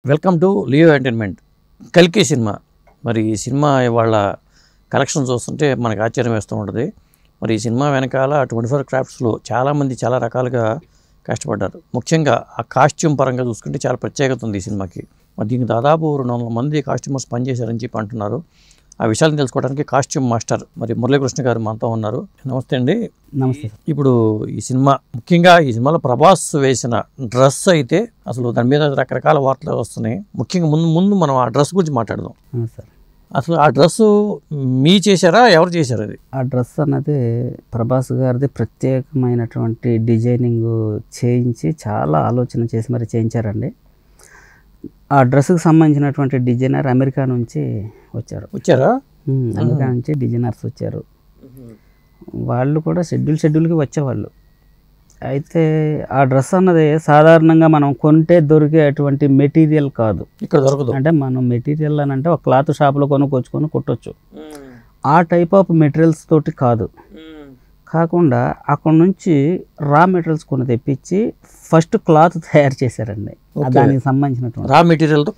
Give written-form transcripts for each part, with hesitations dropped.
Welcome to Leo entertainment. కల్కి cinema. మరి ఈ సినిమా ఇవాళ కలెక్షన్ చూస్తుంటే మనకు ఆశ్చర్యం వేస్తూ ఉంటుంది. మరి ఈ సినిమా వెనకాల 24 క్రాఫ్ట్స్లో చాలామంది చాలా రకాలుగా కష్టపడ్డారు. ముఖ్యంగా ఆ కాస్ట్యూమ్ పరంగా చూసుకుంటే చాలా ప్రత్యేకత ఉంది ఈ సినిమాకి. మరి దీనికి దాదాపు 200 మంది కాస్ట్యూమర్స్ పనిచేశారని చెప్పి అంటున్నారు. ఆ విషయాలను తెలుసుకోవడానికి కాస్ట్యూమ్ మాస్టర్ మరి మురళీకృష్ణ గారు మనతో ఉన్నారు. నమస్తే అండి. నమస్తే. ఇప్పుడు ఈ సినిమా ముఖ్యంగా ఈ సినిమాలో ప్రభాస్ వేసిన డ్రెస్ అయితే అసలు దాని మీద రకరకాల వార్తలు వస్తున్నాయి. ముఖ్యంగా ముందు మనం ఆ డ్రెస్ గురించి మాట్లాడదాం. సార్, అసలు ఆ డ్రెస్ మీ చేశారా, ఎవరు చేశారు? అది ఆ డ్రెస్ అన్నది ప్రభాస్ గారిది ప్రత్యేకమైనటువంటి డిజైనింగ్ చేయించి చాలా ఆలోచన చేసి మరి చేయించారండి. ఆ డ్రెస్కి సంబంధించినటువంటి డిజైనర్ అమెరికా నుంచి వచ్చారా? అమెరికా నుంచి డిజైనర్స్ వచ్చారు. వాళ్ళు కూడా షెడ్యూల్కి వచ్చేవాళ్ళు. అయితే ఆ డ్రెస్ అన్నది సాధారణంగా మనం కొంటే దొరికేటువంటి మెటీరియల్ కాదు, ఇక్కడ దొరకదు. అంటే మనం మెటీరియల్ అని అంటే ఒక క్లాత్ షాప్లో కొనుక్కొచ్చుకొని కుట్టొచ్చు. ఆ టైప్ ఆఫ్ మెటీరియల్స్ తోటి కాదు, కాకుండా అక్కడ నుంచి రా మెటీరియల్స్ కొన్ని తెప్పించి ఫస్ట్ క్లాత్ తయారు చేశారండి. దానికి సంబంధించినటువంటి రా మెటీరియల్తో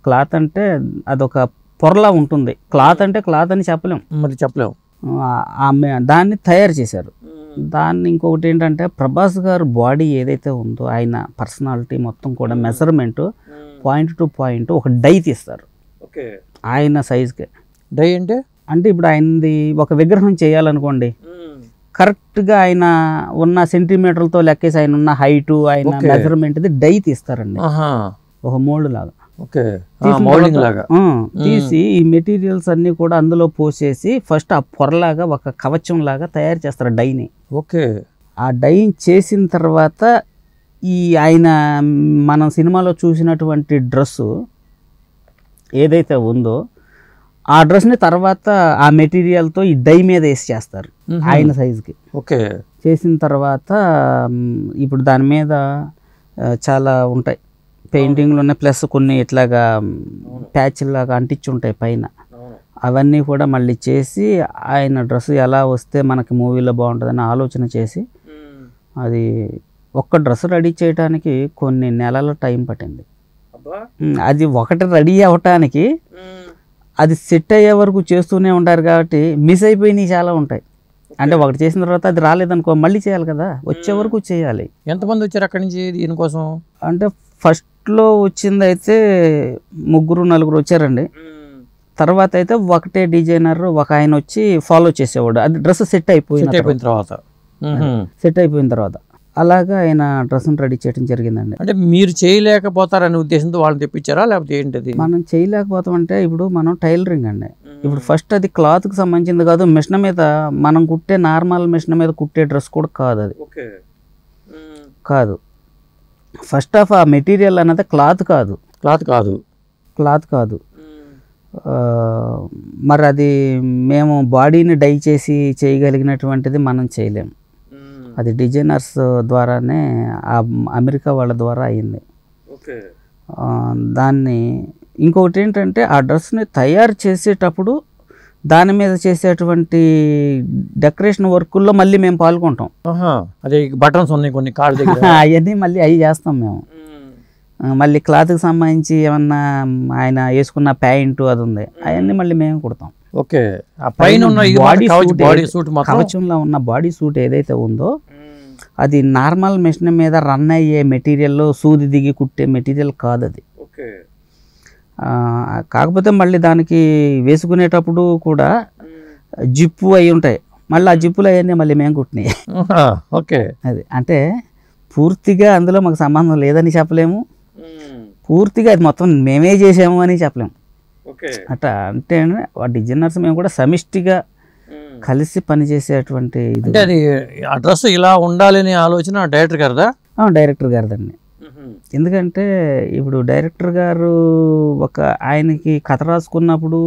క్లాత్ అంటే అదొక పొరలా ఉంటుంది. క్లాత్ అంటే క్లాత్ అని చెప్పలేము. దాన్ని తయారు చేశారు. దాన్ని ఇంకొకటి ఏంటంటే ప్రభాస్ గారు బాడీ ఏదైతే ఉందో ఆయన పర్సనాలిటీ మొత్తం కూడా మెజర్మెంట్ పాయింట్ టు పాయింట్ ఒక డై తీస్తారు ఆయన సైజ్కి. డై అంటే ఇప్పుడు ఆయనది ఒక విగ్రహం చేయాలనుకోండి, కరెక్ట్గా ఆయన ఉన్న సెంటీమీటర్లతో లెక్కేసి ఆయన ఉన్న హైటు ఆయన మెజర్మెంట్ది డై తీస్తారండి. ఒక మోల్డ్ లాగా తీసి ఈ మెటీరియల్స్ అన్ని కూడా అందులో పోసేసి ఫస్ట్ ఆ పొరలాగా ఒక కవచం లాగా తయారు చేస్తారు డైని. ఆ డై చేసిన తర్వాత ఈ ఆయన మనం సినిమాలో చూసినటువంటి డ్రెస్సు ఏదైతే ఉందో ఆ డ్రెస్ని తర్వాత ఆ మెటీరియల్తో ఈ డై మీద వేసి చేస్తారు ఆయన సైజుకి. చేసిన తర్వాత ఇప్పుడు దాని మీద చాలా ఉంటాయి పెయింటింగ్లు ఉన్నాయి, ప్లస్ కొన్ని ఇట్లాగా ప్యాచ్ లాగా అంటించి ఉంటాయి పైన. అవన్నీ కూడా మళ్ళీ చేసి ఆయన డ్రెస్ ఎలా వస్తే మనకి మూవీలో బాగుంటుందని ఆలోచన చేసి అది ఒక్క డ్రెస్ రెడీ చేయడానికి కొన్ని నెలల టైం పట్టింది. అది ఒకటి రెడీ అవ్వటానికి అది సెట్ అయ్యే వరకు చేస్తూనే ఉంటారు కాబట్టి మిస్ అయిపోయినాయి చాలా ఉంటాయి. అంటే ఒకటి చేసిన తర్వాత అది రాలేదనుకో మళ్ళీ చేయాలి కదా, వచ్చే వరకు చేయాలి. ఎంతమంది వచ్చారు అక్కడి నుంచి దీనికోసం? అంటే ఫస్ట్లో వచ్చింది అయితే 3-4 వచ్చారండి. తర్వాత అయితే ఒకటే డిజైనర్ ఒక ఆయన వచ్చి ఫాలో చేసేవాడు. అది డ్రెస్ సెట్ అయిపోయిన తర్వాత అలాగా ఆయన డ్రెస్ని రెడీ చేయడం జరిగిందండి. అంటే మీరు చేయలేకపోతారనే ఉద్దేశంతో వాళ్ళని తెప్పించారా, లేకపోతే ఏంటది? మనం చేయలేకపోతామంటే ఇప్పుడు మనం టైలరింగ్ అండి. ఇప్పుడు ఫస్ట్ అది క్లాత్కి సంబంధించింది కాదు, మిషన్ మీద మనం కుట్టే నార్మల్ మిషన్ మీద కుట్టే డ్రెస్ కూడా కాదు. అది కాదు. ఫస్ట్ ఆఫ్ ఆ మెటీరియల్ అన్నది క్లాత్ కాదు. మరి అది మేము బాడీని డై చేసి చేయగలిగినటువంటిది మనం చేయలేము. అది డిజైనర్స్ ద్వారానే అమెరికా వాళ్ళ ద్వారా అయింది. దాన్ని ఇంకొకటి ఏంటంటే ఆ డ్రెస్ని తయారు చేసేటప్పుడు దాని మీద చేసేటువంటి డెకరేషన్ వర్కుల్లో మళ్ళీ మేము పాల్గొంటాం. అదే బటన్స్ ఉన్నాయి కొన్ని కాళ్ళ దగ్గర, అవన్నీ మళ్ళీ అవి చేస్తాం మేము. మళ్ళీ క్లాత్కి సంబంధించి ఏమన్నా ఆయన వేసుకున్న ప్యాంటు అది ఉంది, అవన్నీ మళ్ళీ మేము కుడతాం. కవచంలో ఉన్న బాడీ సూట్ ఏదైతే ఉందో అది నార్మల్ మెషిన్ మీద రన్ అయ్యే మెటీరియల్, సూది దిగి కుట్టే మెటీరియల్ కాదు అది. కాకపోతే మళ్ళీ దానికి వేసుకునేటప్పుడు కూడా జిప్పు అయి ఉంటాయి, మళ్ళీ ఆ జిప్పులు అవన్నీ మళ్ళీ మేము కుట్టినాయి. అది అంటే పూర్తిగా అందులో మాకు సంబంధం లేదని చెప్పలేము, పూర్తిగా అది మొత్తం మేమే చేసాము అని చెప్పలేము. అట్లా అంటే డిజైనర్స్ మేము కూడా సమిష్టిగా కలిసి పనిచేసేటువంటి ఇది. అంటే అది అడ్రస్ ఇలా ఉండాలని ఆలోచన డైరెక్టర్ గారిదా? డైరెక్టర్ గారిదండి. ఎందుకంటే ఇప్పుడు డైరెక్టర్ గారు ఆయనకి కథ రాసుకున్నప్పుడు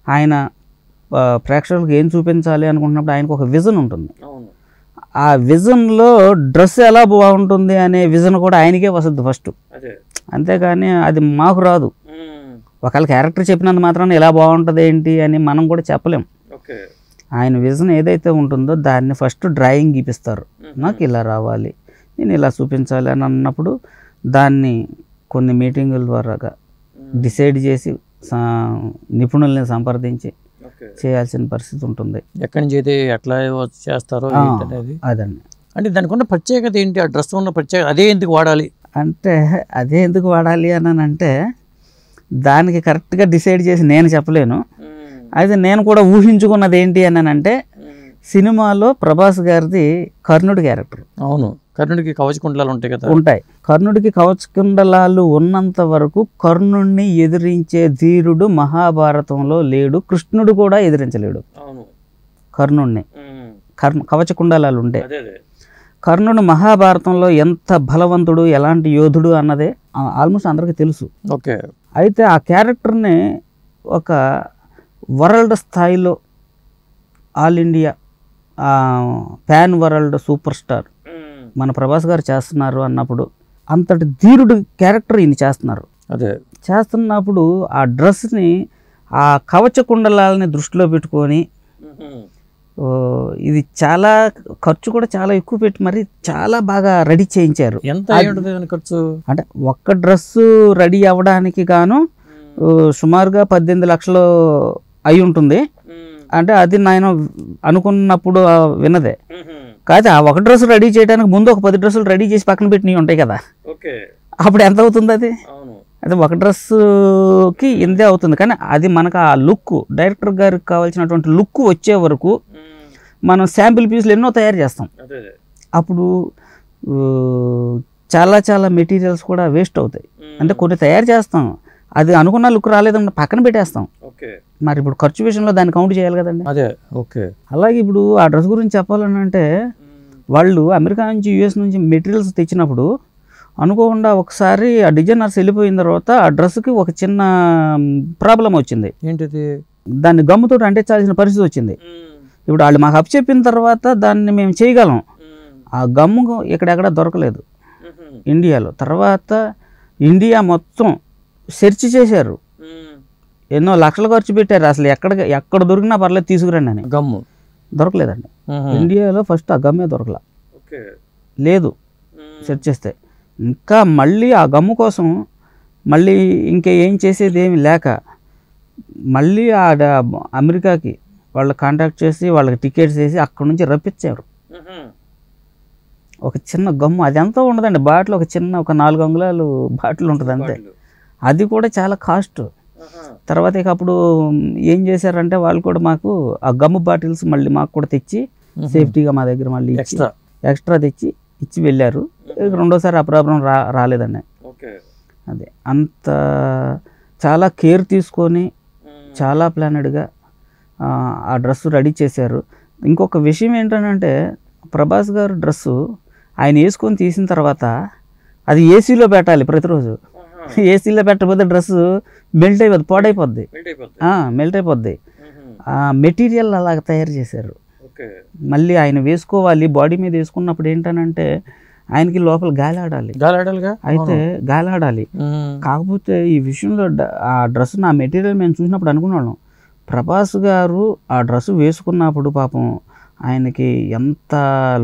ఆయన ప్రేక్షకులకు ఏం చూపించాలి అనుకుంటున్నప్పుడు ఆయనకు ఒక విజన్ ఉంటుంది. ఆ విజన్లో డ్రెస్ ఎలా బాగుంటుంది అనే విజన్ కూడా ఆయనకే వస్తుంది ఫస్ట్, అంతేగాని అది మాకు రాదు. ఒకవేళ క్యారెక్టర్ చెప్పినంత మాత్రాన ఎలా బాగుంటుంది ఏంటి అని మనం కూడా చెప్పలేం. ఆయన విజన్ ఏదైతే ఉంటుందో దాన్ని ఫస్ట్ డ్రాయింగ్ గీపిస్తారు. నాకు ఇలా రావాలి, నేను ఇలా చూపించాలి అని అన్నప్పుడు దాన్ని కొన్ని మీటింగుల ద్వారా డిసైడ్ చేసి నిపుణుల్ని సంప్రదించి చేయాల్సిన పరిస్థితి ఉంటుంది. ఎక్కడి నుంచి అయితే ఎట్లా చేస్తారో అనేది అదండి. అంటే దానికి ఉన్న ప్రత్యేకత ఏంటి? ఆ డ్రెస్ ఉన్న ప్రత్యేకత అదే ఎందుకు వాడాలి అంటే అదే ఎందుకు వాడాలి అని అంటే దానికి కరెక్ట్గా డిసైడ్ చేసి నేను చెప్పలేను. అయితే నేను కూడా ఊహించుకున్నది ఏంటి అని అంటే సినిమాలో ప్రభాస్ గారిది కర్ణుడి క్యారెక్టర్. అవును, కర్ణుడికి కవచకుండలాలు ఉంటాయి కదా. ఉంటాయి. కర్ణుడికి కవచకుండలాలు ఉన్నంత వరకు కర్ణుడిని ఎదిరించే ధీరుడు మహాభారతంలో లేడు. కృష్ణుడు కూడా ఎదిరించలేడు కర్ణుడిని. కవచకుండలాలు ఉంటే కర్ణుడు మహాభారతంలో ఎంత బలవంతుడు, ఎలాంటి యోధుడు అన్నదే ఆల్మోస్ట్ అందరికీ తెలుసు. ఓకే. అయితే ఆ క్యారెక్టర్ని ఒక వరల్డ్ స్థాయిలో all India pan world super star మన ప్రభాస్ గారు చేస్తున్నారు అన్నప్పుడు అంతటి ధీరుడు క్యారెక్టర్ ఈయన చేస్తున్నారు. అదే చేస్తున్నప్పుడు ఆ డ్రెస్ని ఆ కవచకుండలాలని దృష్టిలో పెట్టుకొని ఇది చాలా ఖర్చు కూడా చాలా ఎక్కువ పెట్టి మరి చాలా బాగా రెడీ చేయించారు. ఎంత ఖర్చు అంటే ఒక్క డ్రెస్సు రెడీ అవ్వడానికి గాను సుమారుగా 18 లక్షలు అయి ఉంటుంది. అంటే అది నేను అనుకున్నప్పుడు విన్నదే. కాదు ఆ ఒక డ్రెస్ రెడీ చేయడానికి ముందు ఒక 10 డ్రెస్సులు రెడీ చేసి పక్కన పెట్టినవి ఉంటాయి కదా. అప్పుడు ఎంత అవుతుంది అది? అది ఒక డ్రెస్కి ఇంతే అవుతుంది. కానీ అది మనకు ఆ లుక్, డైరెక్టర్ గారికి కావాల్సినటువంటి లుక్ వచ్చే వరకు మనం శాంపిల్ పీసులు ఎన్నో తయారు చేస్తాం. అప్పుడు చాలా చాలా మెటీరియల్స్ కూడా వేస్ట్ అవుతాయి. అంటే కొన్ని తయారు చేస్తాం, అది అనుకున్న లుక్ రాలేదన్న పక్కన పెట్టేస్తాం. మరి ఇప్పుడు ఖర్చు విషయంలో దాన్ని కౌంట్ చేయాలి కదండి. అదే ఓకే. అలాగే ఇప్పుడు ఆ డ్రెస్ గురించి చెప్పాలని అంటే వాళ్ళు అమెరికా నుంచి యుఎస్ నుంచి మెటీరియల్స్ తెచ్చినప్పుడు అనుకోకుండా ఒకసారి ఆ డిజైనర్స్ వెళ్ళిపోయిన తర్వాత ఆ డ్రెస్కి ఒక చిన్న ప్రాబ్లం వచ్చింది. ఏంటిది? దాన్ని గమ్ముతో అంటించాల్సిన పరిస్థితి వచ్చింది. ఇప్పుడు వాళ్ళు మాకు అప్ చెప్పిన తర్వాత దాన్ని మేము చేయగలం. ఆ గమ్ము ఎక్కడెక్కడ దొరకలేదు ఇండియాలో. తర్వాత ఇండియా మొత్తం సెర్చ్ చేశారు, ఎన్నో లక్షలు ఖర్చు పెట్టారు. అసలు ఎక్కడ దొరికినా పర్లేదు తీసుకురండి అని. గమ్ము దొరకలేదండి ఇండియాలో. ఫస్ట్ ఆ గమ్మే దొరకలా, లేదు సెర్చ్ చేస్తే. ఇంకా మళ్ళీ ఆ గమ్ము కోసం మళ్ళీ ఇంకేం చేసేది ఏమి లేక మళ్ళీ అమెరికాకి వాళ్ళు కాంటాక్ట్ చేసి వాళ్ళకి టికెట్స్ వేసి అక్కడ నుంచి రప్పించారు. ఒక చిన్న గమ్ము, అది ఎంత ఉండదండి బాటిల్, ఒక చిన్న ఒక 4 అంగుళాలు బాటిల్ ఉంటుంది అంతే. అది కూడా చాలా కాస్ట్. తర్వాత ఇక అప్పుడు ఏం చేశారంటే వాళ్ళు కూడా మాకు ఆ గమ్ము బాటిల్స్ మళ్ళీ మాకు కూడా తెచ్చి సేఫ్టీగా మా దగ్గర మళ్ళీ ఎక్స్ట్రా తెచ్చి ఇచ్చి వెళ్ళారు. రెండోసారి ఆ ప్రాబ్లం రాలేదండి. అదే అంత చాలా కేర్ తీసుకొని చాలా ప్లానెడ్గా ఆ డ్రెస్సు రెడీ చేశారు. ఇంకొక విషయం ఏంటంటే ప్రభాస్ గారు డ్రెస్సు ఆయన వేసుకొని తీసిన తర్వాత అది ఏసీలో పెట్టాలి ప్రతిరోజు. ఏసీలో పెట్టకపోతే డ్రెస్సు మెల్ట్ అయిపోద్ది, పాడైపోద్ది, మెల్ట్ అయిపోద్ది. ఆ మెటీరియల్ అలాగ తయారు చేశారు. మళ్ళీ ఆయన వేసుకోవాలి, బాడీ మీద వేసుకున్నప్పుడు ఏంటనంటే ఆయనకి లోపల గాలి ఆడాలి. అయితే గాలి ఆడాలి. కాకపోతే ఈ విషయంలో ఆ డ్రెస్ నా మెటీరియల్ మేము చూసినప్పుడు అనుకున్నాను, ప్రభాస్ గారు ఆ డ్రెస్ వేసుకున్నప్పుడు పాపం ఆయనకి ఎంత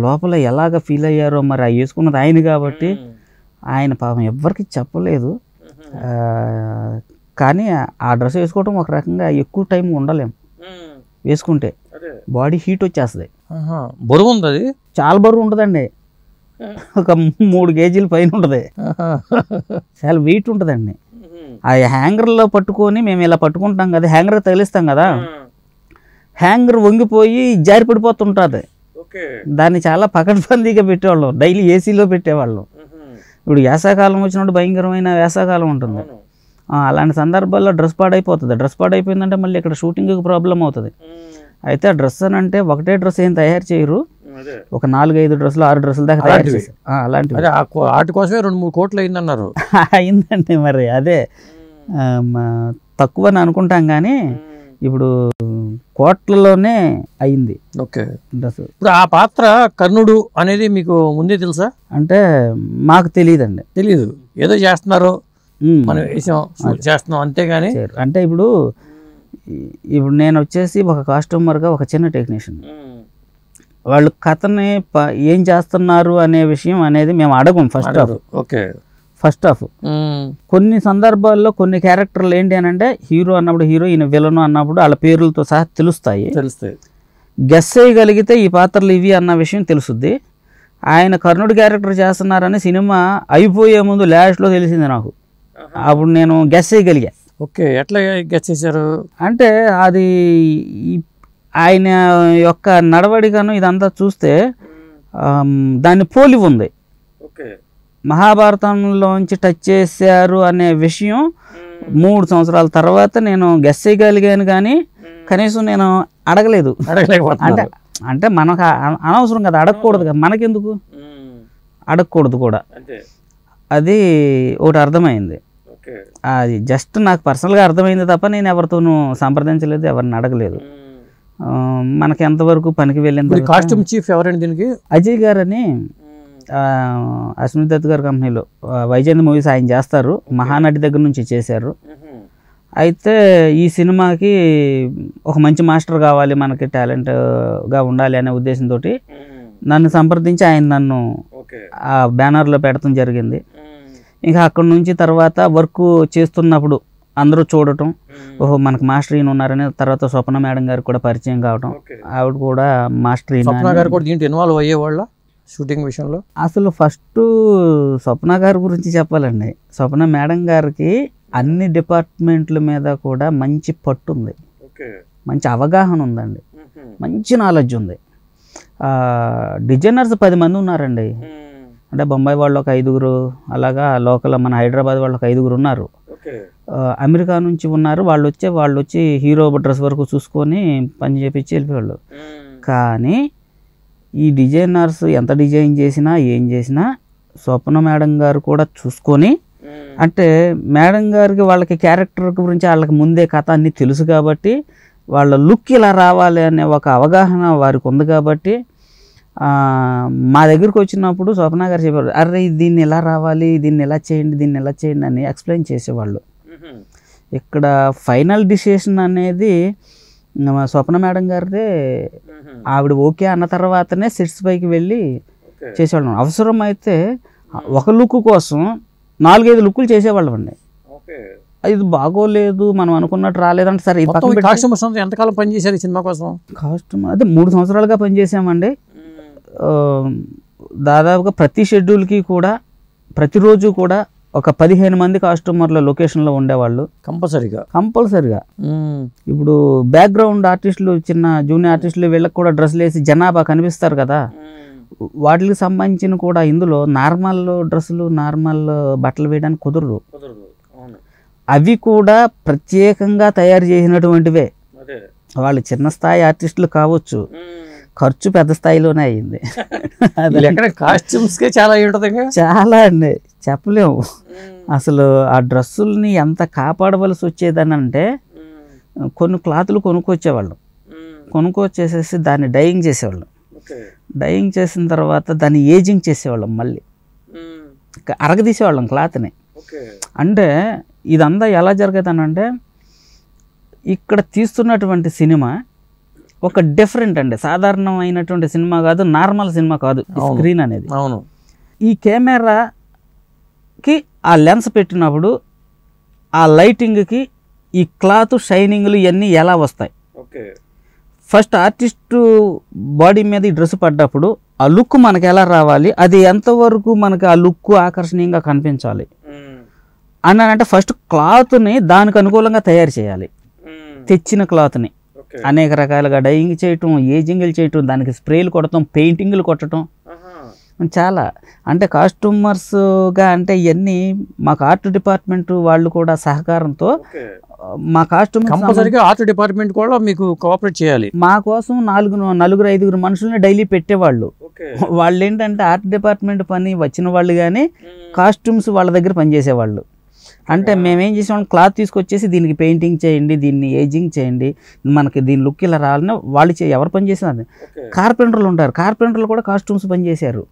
లోపల ఎలాగ ఫీల్ అయ్యారో. మరి ఆ వేసుకున్నది ఆయన కాబట్టి ఆయన పాపం ఎవ్వరికి చెప్పలేదు. కానీ ఆ డ్రెస్ వేసుకోవడం ఒక రకంగా ఎక్కువ టైం ఉండలేం వేసుకుంటే, బాడీ హీట్ వచ్చేస్తుంది. బరువు ఉంది, అది చాలా బరువు ఉంటుందండి. ఒక 3 కేజీల పైన ఉంటుంది, చాలా వెయిట్ ఉంటుందండి. ఆ హ్యాంగర్లో పట్టుకొని మేము ఇలా పట్టుకుంటాం కదా, హ్యాంగర్ తగిలిస్తాం కదా, హ్యాంగర్ వంగిపోయి జారి పడిపోతుంటుంది. దాన్ని చాలా పకడ్బందీగా పెట్టేవాళ్ళం, డైలీ ఏసీలో పెట్టేవాళ్ళం. ఇప్పుడు వేసాకాలం వచ్చినప్పుడు భయంకరమైన వేసాకాలం ఉంటుంది. అలాంటి సందర్భాల్లో డ్రెస్ పాడైపోతుంది. డ్రెస్ పాడైపోయిందంటే మళ్ళీ ఇక్కడ షూటింగ్కి ప్రాబ్లం అవుతుంది. అయితే ఆ డ్రెస్ అని అంటే ఒకటే డ్రెస్ ఏం తయారు చేయరు, ఒక 4-5 డ్రెస్సులు 6 డ్రెస్సుల దాకా తయారు చేశారు. అలాంటివి వాటి కోసమే 2-3 కోట్లు అయిందన్నారు. అయిందండి. మరి అదే తక్కువ అని అనుకుంటాం కానీ ఇప్పుడు కోట్లలోనే అయింది. ఓకే. ఇప్పుడు ఆ పాత్ర కర్ణుడు అనేది మీకు ముందే తెలుసా? అంటే మాకు తెలియదండి. తెలీదు, ఏదో చేస్తున్నారు మనం చేస్తున్నాం అంతేగాని. అంటే ఇప్పుడు నేను వచ్చేసి ఒక కాస్ట్యూమర్గా ఒక చిన్న టెక్నీషియన్. వాళ్ళు కథని ఏం చేస్తున్నారు అనే విషయం అనేది మేము అడగం ఫస్ట్. ఓకే. First half. కొన్ని సందర్భాల్లో కొన్ని క్యారెక్టర్లు ఏంటి అని అంటే హీరో అన్నప్పుడు హీరో, ఈయన విలను అన్నప్పుడు వాళ్ళ పేర్లతో సహా తెలుస్తాయి. గెస్ చేయగలిగితే ఈ పాత్రలు ఇవి అన్న విషయం తెలుసుద్ది. ఆయన కర్ణుడి క్యారెక్టర్ చేస్తున్నారని సినిమా అయిపోయే ముందు లాస్ట్లో తెలిసింది నాకు. అప్పుడు నేను గెస్ చేయగలిగా. ఓకే, ఎట్లా గెస్ చేశారు అంటే అది ఆయన యొక్క నడవడికను ఇదంతా చూస్తే దాన్ని పోలి ఉంది. మహాభారతంలోంచి టచ్ చేశారు అనే విషయం 3 సంవత్సరాల తర్వాత నేను గెస్ చేయగలిగాను, కానీ కనీసం నేను అడగలేదు. అంటే మనకు అనవసరం కదా, అడగకూడదు కదా, మనకెందుకు అడగకూడదు కూడా. అది ఒకటి అర్థమైంది. అది జస్ట్ నాకు పర్సనల్గా అర్థమైంది తప్ప నేను ఎవరితోనూ సంప్రదించలేదు, ఎవరిని అడగలేదు. మనకి ఎంతవరకు పనికి వెళ్ళింది. కాస్ట్యూమ్ చీఫ్ ఎవరండి దీనికి? అజయ్ గారు అని అశ్విని దత్ గారి కంపెనీలో వైజయంతి మూవీస్ ఆయన చేస్తారు. మహానటి దగ్గర నుంచి చేశారు. అయితే ఈ సినిమాకి ఒక మంచి మాస్టర్ కావాలి, మనకి టాలెంట్గా ఉండాలి అనే ఉద్దేశంతో నన్ను సంప్రదించి ఆయన నన్ను ఆ బ్యానర్లో పెట్టడం జరిగింది. ఇంకా అక్కడి నుంచి తర్వాత వర్క్ చేస్తున్నప్పుడు అందరూ చూడటం, ఓహో మనకు మాస్టర్ ఈయన ఉన్నారని. తర్వాత స్వప్న మేడం గారికి కూడా పరిచయం కావటం, ఆవిడ కూడా మాస్టర్ దీంట్లో ఇన్వాల్వ్ అయ్యేవాళ్ళ షూటింగ్ విషయంలో. అసలు ఫస్ట్ స్వప్న గారి గురించి చెప్పాలండి. స్వప్న మేడం గారికి అన్ని డిపార్ట్మెంట్ల మీద కూడా మంచి పట్టు ఉంది, మంచి అవగాహన ఉందండి, మంచి నాలెడ్జ్ ఉంది. డిజైనర్స్ 10 మంది ఉన్నారండి. అంటే బొంబాయి వాళ్ళు ఒక 5గురు, అలాగా లోకల్ మన హైదరాబాద్ వాళ్ళు ఒక 5గురు ఉన్నారు. అమెరికా నుంచి ఉన్నారు. వాళ్ళు వచ్చి హీరో డ్రెస్ వరకు చూసుకొని పని చేపించి వెళ్ళిపోయాళ్ళు. కానీ ఈ డిజైనర్స్ ఎంత డిజైన్ చేసినా ఏం చేసినా స్వప్న మేడం గారు కూడా చూసుకొని, అంటే మేడం గారికి వాళ్ళకి క్యారెక్టర్ గురించి వాళ్ళకి ముందే కథ అన్నీ తెలుసు కాబట్టి వాళ్ళ లుక్ ఇలా రావాలి అనే ఒక అవగాహన వారికి ఉంది కాబట్టి మా దగ్గరికి వచ్చినప్పుడు స్వప్న గారు చెప్పారు, అరే దీన్ని ఎలా రావాలి, దీన్ని ఎలా చేయండి అని ఎక్స్ప్లెయిన్ చేసేవాళ్ళు. ఇక్కడ ఫైనల్ డిసిషన్ అనేది స్వప్న మేడం గారిదే. ఆవిడ ఓకే అన్న తర్వాతనే సెట్స్ పైకి వెళ్ళి చేసేవాళ్ళం. అవసరం అయితే ఒక లుక్ కోసం 4-5 లుక్కులు చేసేవాళ్ళం అండి. ఇది బాగోలేదు, మనం అనుకున్నట్టు రాలేదంటే సరే ఎంతకాలం పనిచేశారు ఈ సినిమా కోసం? కాస్ట్యూమ్ అదే 3 సంవత్సరాలుగా పనిచేసామండి. దాదాపుగా ప్రతి షెడ్యూల్కి కూడా ప్రతిరోజు కూడా ఒక 15 మంది కాస్ట్యూమర్ల లొకేషన్లో ఉండేవాళ్ళు కంపల్సరిగా. ఇప్పుడు బ్యాక్గ్రౌండ్ ఆర్టిస్టులు, చిన్న జూనియర్ ఆర్టిస్టులు, వీళ్ళకి కూడా డ్రెస్సులు వేసి జనాభా కనిపిస్తారు కదా, వాటికి సంబంధించిన కూడా ఇందులో నార్మల్ డ్రెస్సులు, నార్మల్ బట్టలు వేయడానికి కుదరదు. అవి కూడా ప్రత్యేకంగా తయారు చేసినటువంటివే. వాళ్ళు చిన్న స్థాయి ఆర్టిస్టులు కావచ్చు, ఖర్చు పెద్ద స్థాయిలోనే అయ్యింది. చాలా అండి, చెప్పలేము. అసలు ఆ డ్రెస్సుల్ని ఎంత కాపాడవలసి వచ్చేదని అంటే కొన్ని క్లాతులు కొనుక్కొచ్చేసేసి దాన్ని డైయింగ్ చేసేవాళ్ళం. డైయింగ్ చేసిన తర్వాత దాన్ని ఏజింగ్ చేసేవాళ్ళం, మళ్ళీ అరగదీసేవాళ్ళం క్లాత్ని. అంటే ఇదంతా ఎలా జరుగుతానంటే ఇక్కడ తీస్తున్నటువంటి సినిమా ఒక డిఫరెంట్ అండి, సాధారణమైనటువంటి సినిమా కాదు, నార్మల్ సినిమా కాదు స్క్రీన్ అనేది. ఈ కెమెరాకి ఆ లెన్స్ పెట్టినప్పుడు ఆ లైటింగ్కి ఈ క్లాత్ షైనింగ్లు ఇవన్నీ ఎలా వస్తాయి. ఫస్ట్ ఆర్టిస్టు బాడీ మీద ఈ డ్రెస్ పడ్డప్పుడు ఆ లుక్ మనకు ఎలా రావాలి, అది ఎంతవరకు మనకు ఆ లుక్ ఆకర్షణీయంగా కనిపించాలి అని అంటే ఫస్ట్ క్లాత్ని దానికి అనుకూలంగా తయారు చేయాలి. తెచ్చిన క్లాత్ని అనేక రకాలుగా డైయింగ్ చేయటం, ఏజింగ్లు చేయటం, దానికి స్ప్రేలు కొట్టడం, పెయింటింగ్లు కొట్టడం, చాలా. అంటే కాస్ట్యూమర్స్గా అంటే ఇవన్నీ మాకు ఆర్ట్ డిపార్ట్మెంట్ వాళ్ళు కూడా సహకారంతో మా కాస్ట్యూమ్ ఆర్ట్ డిపార్ట్మెంట్ కూడా మీకు కోఆపరేట్ చేయాలి. మా కోసం 4-5 మనుషుల్ని డైలీ పెట్టేవాళ్ళు. వాళ్ళు ఏంటంటే ఆర్ట్ డిపార్ట్మెంట్ పని వచ్చిన వాళ్ళు కానీ కాస్ట్యూమ్స్ వాళ్ళ దగ్గర పనిచేసేవాళ్ళు. అంటే మేమేం చేసేవాళ్ళం, క్లాత్ తీసుకొచ్చేసి దీనికి పెయింటింగ్ చేయండి, దీన్ని ఏజింగ్ చేయండి, మనకి దీని లుక్ ఇలా రావాలని వాళ్ళు ఎవరు పని చేసేది. కార్పెంటర్లు ఉంటారు, కార్పెంటర్లు కూడా కాస్ట్యూమ్స్ పని చేశారు.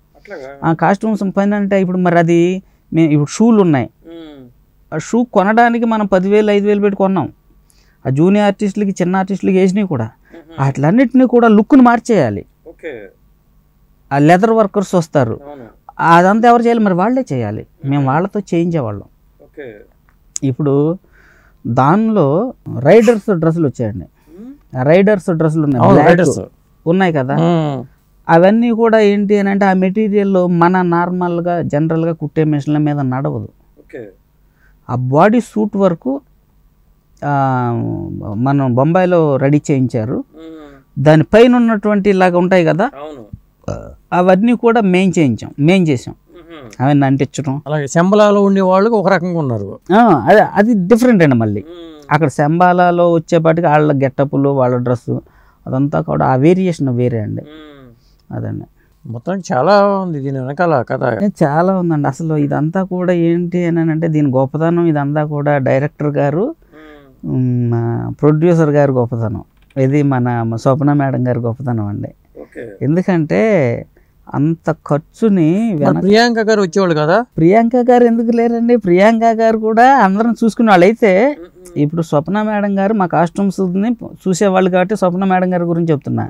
ఆ కాస్ట్యూమ్స్ పని అంటే ఇప్పుడు మరి అది ఇప్పుడు షూలు ఉన్నాయి, ఆ షూ కొనడానికి మనం 10,000-5,000 పెట్టి కొన్నాం. ఆ జూనియర్ ఆర్టిస్టులకి, చిన్న ఆర్టిస్టులకి వేసినవి కూడా వాటిలన్నింటినీ కూడా లుక్ను మార్చేయాలి. ఆ లెదర్ వర్కర్స్ వస్తారు, అదంతా ఎవరు చేయాలి? మరి వాళ్ళే చేయాలి. మేము వాళ్ళతో చేయించేవాళ్ళం. ఇప్పుడు దానిలో రైడర్స్ డ్రెస్సులు వచ్చాయండి. రైడర్స్ డ్రెస్సులు ఉన్నాయి కదా, అవన్నీ కూడా ఏంటి అని అంటే ఆ మెటీరియల్ మన నార్మల్గా జనరల్గా కుట్టే మిషన్ల మీద నడవదు. ఆ బాడీ సూట్ వరకు మనం బొంబాయిలో రెడీ చేయించారు. దానిపైన ఉన్నటువంటి ఇలాగ ఉంటాయి కదా, అవన్నీ కూడా మేం చేసాం. అవన్నీ అంటించడం. అలాగే శంబలాలో ఉండే వాళ్ళు ఒక రకంగా ఉన్నారు. అది డిఫరెంట్ అండి. మళ్ళీ అక్కడ శంబాలాలో వచ్చేపాటికి వాళ్ళ గెటప్పులు, వాళ్ళ డ్రెస్సు, అదంతా కూడా ఆ వేరియేషన్ వేరే అండి. అదండి మొత్తం చాలా ఉంది దీని వెనకాల కథ. చాలా ఉందండి. అసలు ఇదంతా కూడా ఏంటి అని అంటే దీని గొప్పతనం ఇదంతా కూడా డైరెక్టర్ గారు, ప్రొడ్యూసర్ గారు గొప్పతనం. ఇది మన స్వప్న మేడం గారి గొప్పతనం అండి. ఎందుకంటే అంత ఖర్చుని ప్రియాంక గారు వచ్చేవాళ్ళు కదా. ప్రియాంక గారు ఎందుకు లేరండి? ప్రియాంక గారు కూడా అందరం చూసుకునే వాళ్ళు. అయితే ఇప్పుడు స్వప్న మేడం గారు మా కాస్ట్యూమ్స్ని చూసేవాళ్ళు కాబట్టి స్వప్న మేడం గారి గురించి చెప్తున్నా.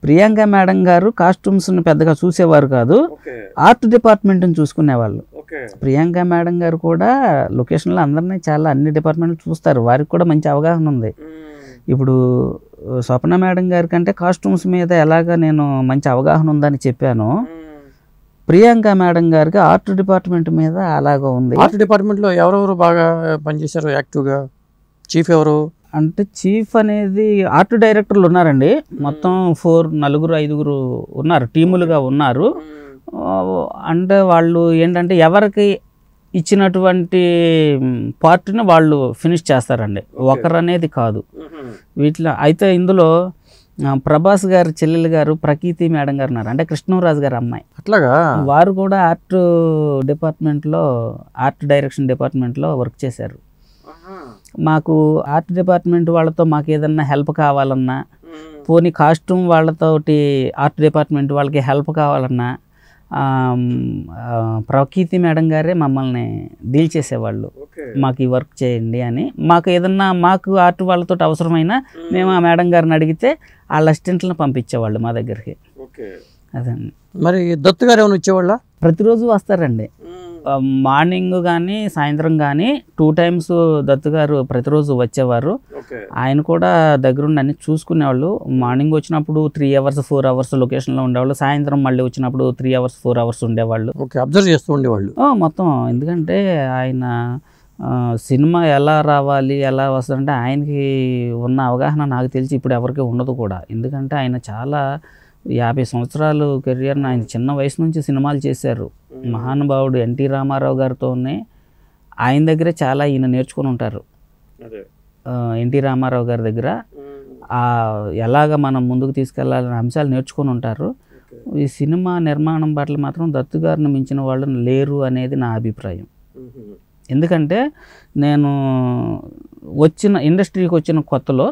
ప్రియాంక మేడం గారు కాస్ట్యూమ్స్ని పెద్దగా చూసేవారు కాదు, ఆర్ట్ డిపార్ట్మెంట్ని చూసుకునేవాళ్ళు. ప్రియాంక మేడం గారు కూడా లొకేషన్లో అందరినీ చాలా అన్ని డిపార్ట్మెంట్లు చూస్తారు, వారికి కూడా మంచి అవగాహన ఉంది. ఇప్పుడు స్వప్న మేడం గారి కంటే కాస్ట్యూమ్స్ మీద ఎలాగా నేను మంచి అవగాహన ఉందని చెప్పాను, ప్రియాంక మేడం గారికి ఆర్ట్ డిపార్ట్మెంట్ మీద అలాగా ఉంది. ఆర్ట్ డిపార్ట్మెంట్లో ఎవరెవరు బాగా పనిచేశారు యాక్టివ్గా? చీఫ్ ఎవరు అంటే చీఫ్ అనేది ఆర్ట్ డైరెక్టర్లు ఉన్నారండి. మొత్తం 4-5 ఉన్నారు, టీములుగా ఉన్నారు. అంటే వాళ్ళు ఏంటంటే ఎవరికి ఇచ్చినటువంటి పార్ట్ని వాళ్ళు ఫినిష్ చేస్తారండి, ఒకరనేది కాదు వీటిలో. అయితే ఇందులో ప్రభాస్ గారు చెల్లెలు గారు ప్రకీర్తి మేడం గారు ఉన్నారు, అంటే కృష్ణరాజు గారు అమ్మాయి. అట్లాగా వారు కూడా ఆర్ట్ డిపార్ట్మెంట్లో, ఆర్ట్ డైరెక్షన్ డిపార్ట్మెంట్లో వర్క్ చేశారు. మాకు ఆర్ట్ డిపార్ట్మెంట్ వాళ్ళతో మాకు ఏదన్నా హెల్ప్ కావాలన్నా, పోనీ కాస్ట్యూమ్ వాళ్ళతోటి ఆర్ట్ డిపార్ట్మెంట్ వాళ్ళకి హెల్ప్ కావాలన్నా ప్రకీర్తి మేడం గారే మమ్మల్ని డీల్ చేసేవాళ్ళు. మాకు ఈ వర్క్ చేయండి అని. మాకు ఏదన్నా మాకు ఆర్ట్ వాళ్ళతో అవసరమైనా మేము ఆ మేడం గారిని అడిగితే వాళ్ళ అసిస్టెంట్లను పంపించేవాళ్ళు మా దగ్గరికి. అదండి. మరి దత్తు గారు ఏమైనా వచ్చేవాళ్ళ? ప్రతిరోజు వస్తారండి. మార్నింగ్ కానీ సాయంత్రం కానీ 2 times దత్తు గారు ప్రతిరోజు వచ్చేవారు. ఆయన కూడా దగ్గరుండి అన్ని చూసుకునేవాళ్ళు. మార్నింగ్ వచ్చినప్పుడు 3 hours 4 hours లొకేషన్లో ఉండేవాళ్ళు, సాయంత్రం మళ్ళీ వచ్చినప్పుడు 3 hours 4 hours ఉండేవాళ్ళు. అబ్జర్వ్ చేస్తూ ఉండేవాళ్ళు మొత్తం. ఎందుకంటే ఆయన సినిమా ఎలా రావాలి ఎలా వస్తుందంటే ఆయనకి ఉన్న అవగాహన నాకు తెలిసి ఇప్పుడు ఎవరికి ఉండదు కూడా. ఎందుకంటే ఆయన చాలా 50 సంవత్సరాలు కెరియర్ని ఆయన చిన్న వయసు నుంచి సినిమాలు చేశారు. మహానుభావుడు ఎన్టీ రామారావు గారితోనే ఆయన దగ్గరే చాలా ఈయన నేర్చుకుని ఉంటారు. ఎన్టీ రామారావు గారి దగ్గర ఎలాగ మనం ముందుకు తీసుకెళ్లాలనే అంశాలు నేర్చుకుని ఉంటారు. ఈ సినిమా నిర్మాణం పట్ల మాత్రం దత్తు గారిని మించిన వాళ్ళు లేరు అనేది నా అభిప్రాయం. ఎందుకంటే నేను ఇండస్ట్రీకి వచ్చిన కొత్తలో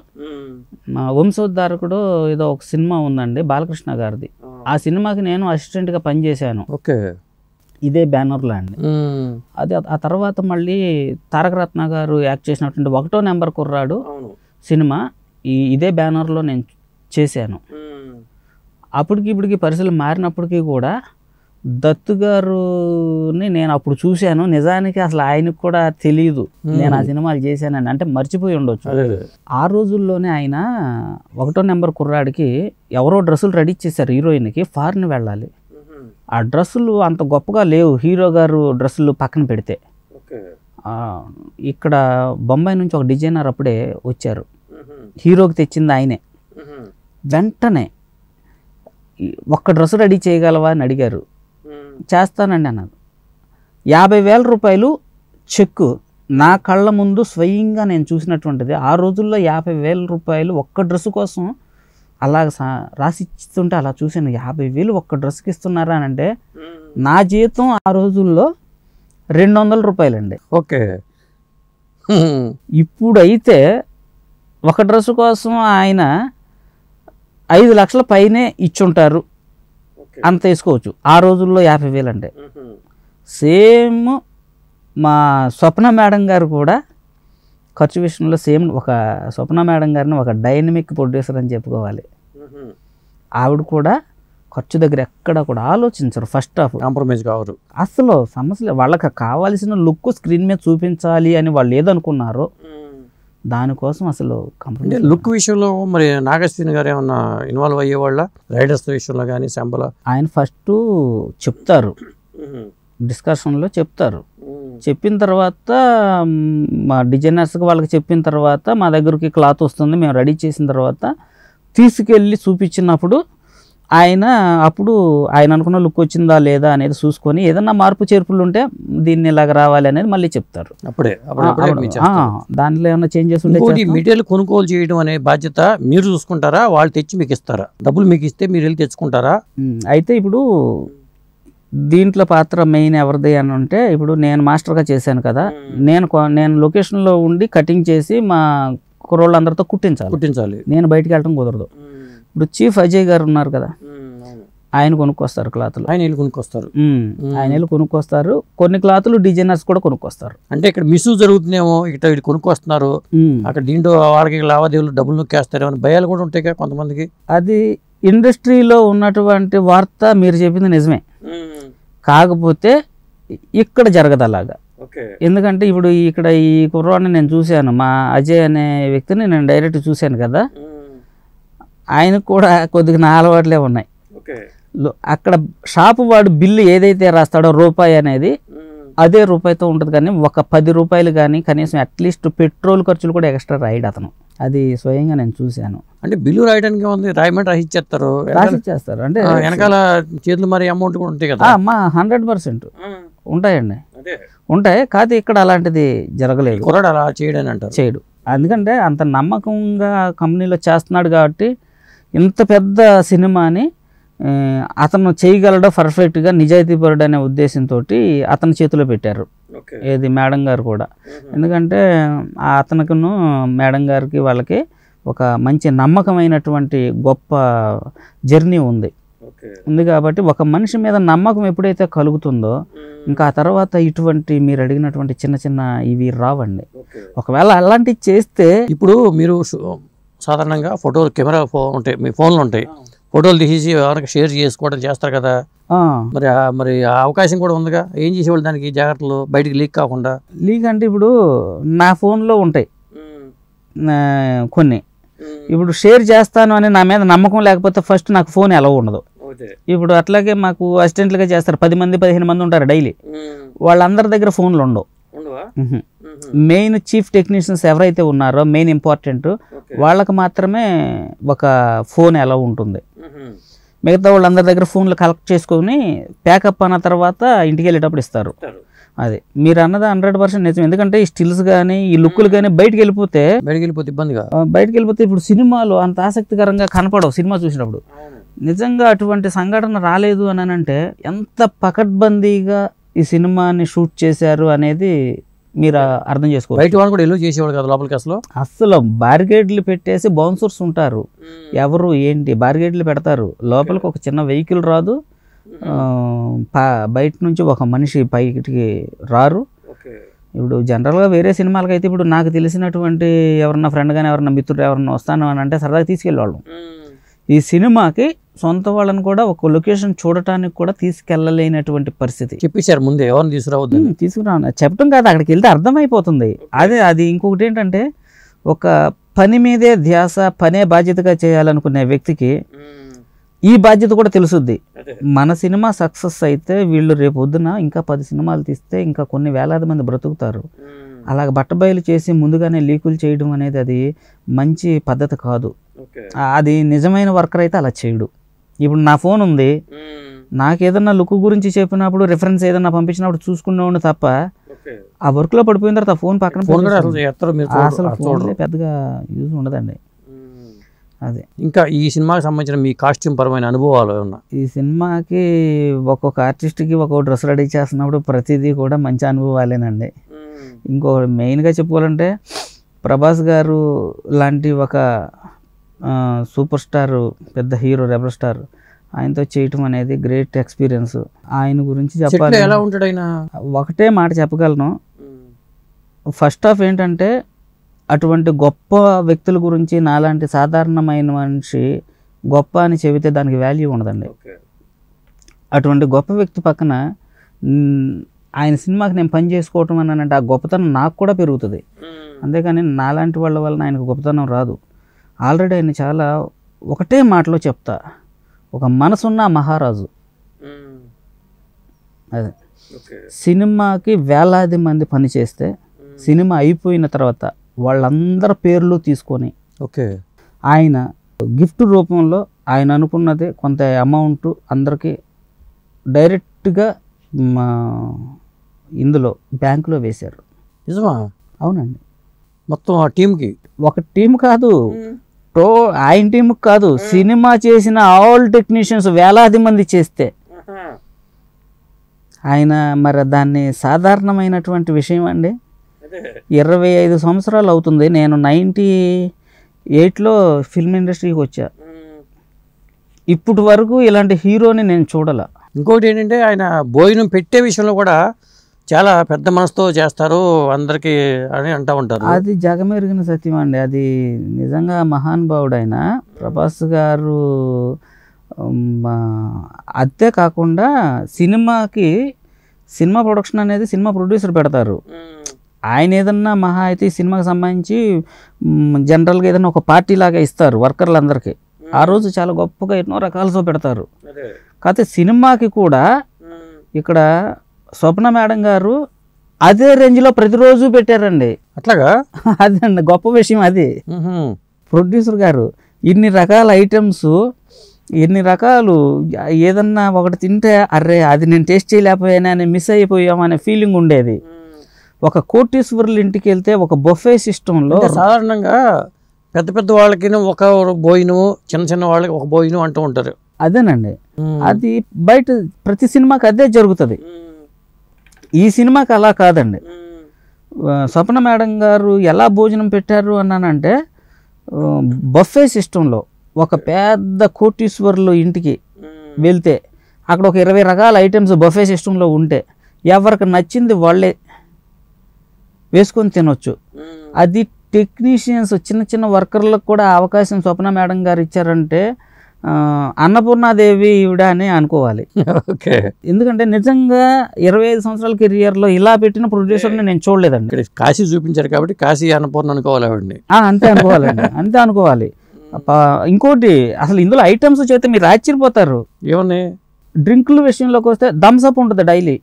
మా వంశోద్ధారకుడు ఏదో ఒక సినిమా ఉందండి బాలకృష్ణ గారిది. ఆ సినిమాకి నేను అసిస్టెంట్గా పనిచేశాను. ఇదే బ్యానర్లో అండి. అది ఆ తర్వాత మళ్ళీ తారకరత్న గారు యాక్ట్ చేసినటువంటి 1వ నెంబర్ కుర్రాడు సినిమా ఇదే బ్యానర్లో నేను చేశాను. అప్పటికి ఇప్పటికి పరిస్థితులు మారినప్పటికీ కూడా దత్తు గారుని నేను అప్పుడు చూశాను. నిజానికి అసలు ఆయనకు కూడా తెలియదు నేను ఆ సినిమాలు చేశానని, అంటే మర్చిపోయి ఉండొచ్చు. ఆ రోజుల్లోనే ఆయన 1వ నెంబర్ కుర్రాడికి ఎవరో డ్రెస్సులు రెడీ చేశారు హీరోయిన్కి, ఫారిన్ వెళ్ళాలి. ఆ డ్రెస్సులు అంత గొప్పగా లేవు, హీరో గారు డ్రెస్సులు పక్కన పెడితే. ఇక్కడ బొంబాయి నుంచి ఒక డిజైనర్ అప్పుడే వచ్చారు, హీరోకి తెచ్చింది ఆయనే. వెంటనే ఒక్క డ్రెస్ రెడీ చేయగలవా అని అడిగారు. చేస్తానండి అన్నారు. 50,000 రూపాయలు చెక్కు నా కళ్ళ ముందు స్వయంగా నేను చూసినటువంటిది. ఆ రోజుల్లో 50,000 రూపాయలు ఒక్క డ్రెస్సు కోసం అలాగ రాసి ఇస్తుంటే అలా చూశాను. 50,000 ఒక్క డ్రెస్కి ఇస్తున్నారా అని అంటే నా జీతం ఆ రోజుల్లో 200 రూపాయలండి. ఓకే. ఇప్పుడైతే ఒక డ్రెస్సు కోసం ఆయన 5 లక్షల పైనే ఇచ్చుంటారు, అంత వేసుకోవచ్చు. ఆ రోజుల్లో 50,000 అంటే. సేమ్ మా స్వప్న మేడం గారు కూడా ఖర్చు విషయంలో సేమ్. ఒక స్వప్న మేడం గారిని ఒక డైనమిక్ ప్రొడ్యూసర్ అని చెప్పుకోవాలి. ఆవిడ కూడా ఖర్చు దగ్గర ఎక్కడ కూడా ఆలోచించరు. ఫస్ట్ హాఫ్ కాంప్రమైజ్ కావరు. అసలు సమస్యలు వాళ్ళకి కావాల్సిన లుక్ స్క్రీన్ మీద చూపించాలి అని వాళ్ళు ఏదనుకున్నారో దానికోసం అసలు అంటే లుక్ విషయంలో మరి నాగశ్విన్ గారు ఏమన్నా ఇన్వాల్వ్ అయ్యేవాళ్ళ రైడర్స్ విషయంలో కానీ శంబల? ఆయన ఫస్ట్ చెప్తారు, డిస్కషన్లో చెప్తారు. చెప్పిన తర్వాత మా డిజైనర్స్కి వాళ్ళకి చెప్పిన తర్వాత మా దగ్గరికి క్లాత్ వస్తుంది, మేము రెడీ చేసిన తర్వాత తీసుకెళ్ళి చూపించినప్పుడు అప్పుడు ఆయన అనుకున్న లుక్ వచ్చిందా లేదా అనేది చూసుకొని ఏదన్నా మార్పు చేర్పులు ఉంటే దీన్ని ఇలాగ రావాలి అనేది మళ్ళీ చెప్తారు. అప్పుడే దాంట్లో ఏమైనా చేంజెస్ ఉంటే మెటీరియల్ కొనుగోలు చేయడం అనే బాధ్యత మీరు చూసుకుంటారా, వాళ్ళు తెచ్చి మీకు ఇస్తారా? డబ్బులు మీకు ఇస్తే మీరు వెళ్ళి తెచ్చుకుంటారా? అయితే ఇప్పుడు దీంట్లో పాత్ర మెయిన్ ఎవరిది అని అంటే, ఇప్పుడు నేను మాస్టర్గా చేశాను కదా, నేను లొకేషన్లో ఉండి కటింగ్ చేసి మా కుర్రోళ్ళందరితో కుట్టించాలి. నేను బయటికి వెళ్ళడం కుదరదు. ఇప్పుడు చీఫ్ అజయ్ గారు ఉన్నారు కదా, ఆయన కొనుక్కొస్తారు క్లాతులు. ఆయన వెళ్ళి కొనుక్కొస్తారు. కొన్ని క్లాతులు డిజైనర్స్ కూడా కొనుక్కొస్తారు. అంటే ఇక్కడ మిస్ జరుగుతుందేమో, ఇక్కడ వీళ్ళు కొనుక్కొస్తున్నారు, అక్కడ దీంట్లో వాళ్ళకి లావాదేవీలు డబ్బులు నొక్కేస్తారు అని భయాలు కూడా ఉంటాయి కదా కొంతమందికి. అది ఇండస్ట్రీలో ఉన్నటువంటి వార్త మీరు చెప్పింది నిజమే, కాకపోతే ఇక్కడ జరగదు అలాగా. ఎందుకంటే ఇప్పుడు ఇక్కడ ఈ కుర్రాన్ని నేను చూశాను, మా అజయ్ అనే వ్యక్తిని నేను డైరెక్ట్ చూశాను కదా, ఆయనకు కూడా కొద్దిగా నా అలవాట్లే ఉన్నాయి. అక్కడ షాపు వాడు బిల్లు ఏదైతే రాస్తాడో రూపాయి అనేది అదే రూపాయితో ఉంటుంది, కానీ ఒక 10 రూపాయలు కానీ కనీసం అట్లీస్ట్ పెట్రోల్ ఖర్చులు కూడా ఎక్స్ట్రా రాయడు అతను. అది స్వయంగా నేను చూశాను. అంటే బిల్లు రాయడానికి రాయమంటే రాసిచ్చేస్తారు, అంటే వెనకాల చేతులు మరి అమౌంట్ కూడా ఉంటాయి కదా. 100% ఉంటాయండి, ఉంటాయి. కాదు ఇక్కడ అలాంటిది జరగలేదు. కుర్రాడు అలా చేయడని అంటారు, చేయడు. ఎందుకంటే అంత నమ్మకంగా కంపెనీలో చేస్తున్నాడు కాబట్టి ఇంత పెద్ద సినిమాని అతను చేయగలడో పర్ఫెక్ట్గా, నిజాయితీపరుడు అనే ఉద్దేశంతో అతని చేతిలో పెట్టారు. ఏది మేడం గారు కూడా, ఎందుకంటే అతనుకును మేడం గారికి వాళ్ళకి ఒక మంచి నమ్మకమైనటువంటి గొప్ప జర్నీ ఉంది కాబట్టి ఒక మనిషి మీద నమ్మకం ఎప్పుడైతే కలుగుతుందో ఇంకా ఆ తర్వాత ఇటువంటి మీరు అడిగినటువంటి చిన్న చిన్న ఇవి రావండి. ఒకవేళ అలాంటివి చేస్తే, ఇప్పుడు మీరు సాధారణంగా ఫోటోలు కెమెరా ఉంటాయి, మీ ఫోన్లు ఉంటాయి, ఫోటోలు తీసి ఎవరికి షేర్ చేసుకోవడం చేస్తారు కదా, మరి ఆ అవకాశం కూడా ఉందిగా. ఏం చేసేవాళ్ళు దానికి జాగ్రత్తలు, బయటికి లీక్ కాకుండా? లీక్ అంటే ఇప్పుడు నా ఫోన్లో ఉంటాయి కొన్ని, ఇప్పుడు షేర్ చేస్తాను అని నా మీద నమ్మకం లేకపోతే ఫస్ట్ నాకు ఫోన్ ఎలా ఉండదు. ఇప్పుడు అట్లాగే మాకు అసిస్టెంట్లుగా చేస్తారు, 10 మంది 15 మంది ఉంటారు డైలీ, వాళ్ళందరి దగ్గర ఫోన్లు ఉండవు. మెయిన్ చీఫ్ టెక్నీషియన్స్ ఎవరైతే ఉన్నారో మెయిన్ ఇంపార్టెంట్ వాళ్ళకి మాత్రమే ఒక ఫోన్ ఎలా ఉంటుంది. మిగతా వాళ్ళందరి దగ్గర ఫోన్లు కలెక్ట్ చేసుకొని ప్యాకప్ అన్న తర్వాత ఇంటికి వెళ్ళేటప్పుడు ఇస్తారు. అది మీరు అన్నది 100% నిజం. ఎందుకంటే ఈ స్టిల్స్ కానీ ఈ లుక్లు కానీ బయటికి వెళ్ళిపోతే ఇబ్బందిగా, ఇప్పుడు సినిమాలో అంత ఆసక్తికరంగా కనపడవు. సినిమా చూసినప్పుడు నిజంగా అటువంటి సంఘటన రాలేదు అని అంటే ఎంత పకడ్బందీగా ఈ సినిమాని షూట్ చేశారు అనేది మీరు అర్థం చేసుకోవాలి. బయట వాళ్ళు కూడా ఎల్లో చేసేవాళ్ళు కదా లోపలికి. అసలు బారికేడ్లు పెట్టేసి బౌన్సర్స్ ఉంటారు, ఎవరు ఏంటి బారికేడ్లు పెడతారు, లోపలికి ఒక చిన్న వెహికల్ రాదు, బయట నుంచి ఒక మనిషి పైకి రారు. ఇప్పుడు జనరల్గా వేరే సినిమాలకి అయితే ఇప్పుడు నాకు తెలిసినటువంటి ఎవరన్నా ఫ్రెండ్ కానీ ఎవరన్నా మిత్రుడు ఎవరన్నా వస్తాను అని అంటే సరదాగా తీసుకెళ్ళేవాళ్ళం. ఈ సినిమాకి సొంత వాళ్ళని కూడా ఒక లొకేషన్ చూడటానికి కూడా తీసుకెళ్ళలేనటువంటి పరిస్థితి. చెప్పేశారు ముందే ఎవరిని తీసుకురా చెప్పడం కాదు, అక్కడికి వెళ్తే అర్థమైపోతుంది. అది ఇంకొకటి ఏంటంటే ఒక పని మీదే ధ్యాస, పనే బాధ్యతగా చేయాలనుకునే వ్యక్తికి ఈ బాధ్యత కూడా తెలుసుద్ది. మన సినిమా సక్సెస్ అయితే వీళ్ళు రేపు పొద్దున ఇంకా 10 సినిమాలు తీస్తే ఇంకా కొన్ని వేలాది మంది బ్రతుకుతారు. అలాగ బట్టబయలు చేసి ముందుగానే లీకులు చేయడం అనేది అది మంచి పద్ధతి కాదు. అది నిజమైన వర్కర్ అయితే అలా చేయడు. ఇప్పుడు నా ఫోన్ ఉంది, నాకు ఏదన్నా లుక్ గురించి చెప్పినప్పుడు రిఫరెన్స్ ఏదన్నా పంపించినప్పుడు చూసుకునేవాడిని తప్ప ఆ వర్క్లో పడిపోయిన తర్వాత ఫోన్ పక్కన అసలు ఫోన్లే పెద్దగా యూజ్ ఉండదండి. అదే ఇంకా ఈ సినిమాకి సంబంధించిన మీ కాస్ట్యూమ్ పరమైన అనుభవాలు ఏమన్నా? ఈ సినిమాకి ఒక్కొక్క ఆర్టిస్ట్కి ఒక్కొక్క డ్రెస్ రెడీ చేస్తున్నప్పుడు ప్రతిదీ కూడా మంచి అనుభవాలేనండి. ఇంకొకటి మెయిన్గా చెప్పుకోవాలంటే ప్రభాస్ గారు లాంటి ఒక సూపర్ స్టార్, పెద్ద హీరో, రెబల్ స్టార్, ఆయనతో చేయటం అనేది గ్రేట్ ఎక్స్పీరియన్స్. ఆయన గురించి చెప్పాలి, ఎలా ఉంటాడు ఆయన, ఒకటే మాట చెప్పగలను. ఫస్ట్ ఆఫ్ ఏంటంటే అటువంటి గొప్ప వ్యక్తుల గురించి నాలాంటి సాధారణమైన మనిషి గొప్ప అని చెబితే దానికి వాల్యూ ఉండదండి. అటువంటి గొప్ప వ్యక్తి పక్కన ఆయన సినిమాకి నేను పని చేసుకోవటం అని అంటే ఆ గొప్పతనం నాకు కూడా పెరుగుతుంది. అంతేకాని నాలాంటి వాళ్ళ వలన ఆయనకు గొప్పతనం రాదు. ఆల్రెడీ ఆయన చాలా ఒకటే మాటలో చెప్తా, ఒక మనసున్న మహారాజు. అదే సినిమాకి వేలాది మంది పని చేస్తే సినిమా అయిపోయిన తర్వాత వాళ్ళందరి పేర్లు తీసుకొని ఆయన గిఫ్ట్ రూపంలో ఆయన అనుకున్నది కొంత అమౌంట్ అందరికీ డైరెక్ట్గా ఇందులో బ్యాంకులో వేశారు. నిజమా? అవునండి. మొత్తం ఆ టీంకి? ఒక టీం కాదు, ఆయన టీంకి కాదు, సినిమా చేసిన ఆల్ టెక్నీషియన్స్ వేలాది మంది చేస్తే ఆయన మరి దాన్ని సాధారణమైనటువంటి విషయం అండి. 25 సంవత్సరాలు అవుతుంది. నేను 98లో ఫిల్మ్ ఇండస్ట్రీకి వచ్చా. ఇప్పటి వరకు ఇలాంటి హీరోని నేను చూడాల. ఇంకోటి ఏంటంటే ఆయన భోజనం పెట్టే విషయంలో కూడా చాలా పెద్ద మనసుతో చేస్తారు అందరికీ అని అంటూ ఉంటారు. అది జగమెరిగిన సత్యం అండి. అది నిజంగా మహానుభావుడు ఆయన ప్రభాస్ గారు. అంతే కాకుండా సినిమా ప్రొడక్షన్ అనేది సినిమా ప్రొడ్యూసర్ పెడతారు. ఆయన ఏదన్నా మహా అయితే సినిమాకి సంబంధించి జనరల్గా ఏదైనా ఒక పార్టీ లాగా ఇస్తారు వర్కర్లందరికీ. ఆ రోజు చాలా గొప్పగా ఎన్నో రకాలతో పెడతారు. కాకపోతే సినిమాకి కూడా ఇక్కడ స్వప్న మేడం గారు అదే రేంజ్లో ప్రతిరోజు పెట్టారండి. అట్లాగా? అదండి గొప్ప విషయం. అది ప్రొడ్యూసర్ గారు ఇన్ని రకాల ఐటమ్స్, ఎన్ని రకాలు, ఏదన్నా ఒకటి తింటే అర్రే అది నేను టేస్ట్ చేయలేకపోయాను అని మిస్ అయిపోయామనే ఫీలింగ్ ఉండేది. ఒక కోటీశ్వరుల ఇంటికి వెళ్తే ఒక బొఫే సిస్టంలో సాధారణంగా పెద్ద పెద్ద వాళ్ళకి ఒక భోజనం, చిన్న చిన్న వాళ్ళకి ఒక భోజనం అంటూ ఉంటారు. అదేనండి. అది బయట ప్రతి సినిమాకి అదే జరుగుతుంది. ఈ సినిమాకి అలా కాదండి. స్వప్న మేడం గారు ఎలా భోజనం పెట్టారు అన్నానంటే బొఫే సిస్టంలో ఒక పెద్ద కోటీశ్వరులు ఇంటికి వెళ్తే అక్కడ ఒక 20 రకాల ఐటమ్స్ బొఫే సిస్టంలో ఉంటే ఎవరికి నచ్చింది వాళ్ళే వేసుకొని తినొచ్చు. అది టెక్నీషియన్స్ చిన్న చిన్న వర్కర్లకు కూడా అవకాశం స్వప్న మేడం గారు ఇచ్చారంటే అన్నపూర్ణాదేవి ఈవిడ అని అనుకోవాలి. ఎందుకంటే నిజంగా 25 సంవత్సరాల కెరియర్లో ఇలా పెట్టిన ప్రొడ్యూసర్ని నేను చూడలేదండి. కాశీ చూపించారు కాబట్టి కాశీ అన్నపూర్ణ అనుకోవాలి ఆవిడని. అంతే అనుకోవాలండి, అంతే అనుకోవాలి. ఇంకోటి అసలు ఇందులో ఐటమ్స్ చేస్తే మీరు ఆశ్చర్యపోతారు. ఏమన్నా డ్రింకుల విషయంలోకి వస్తే థమ్స్అప్ ఉంటుంది డైలీ,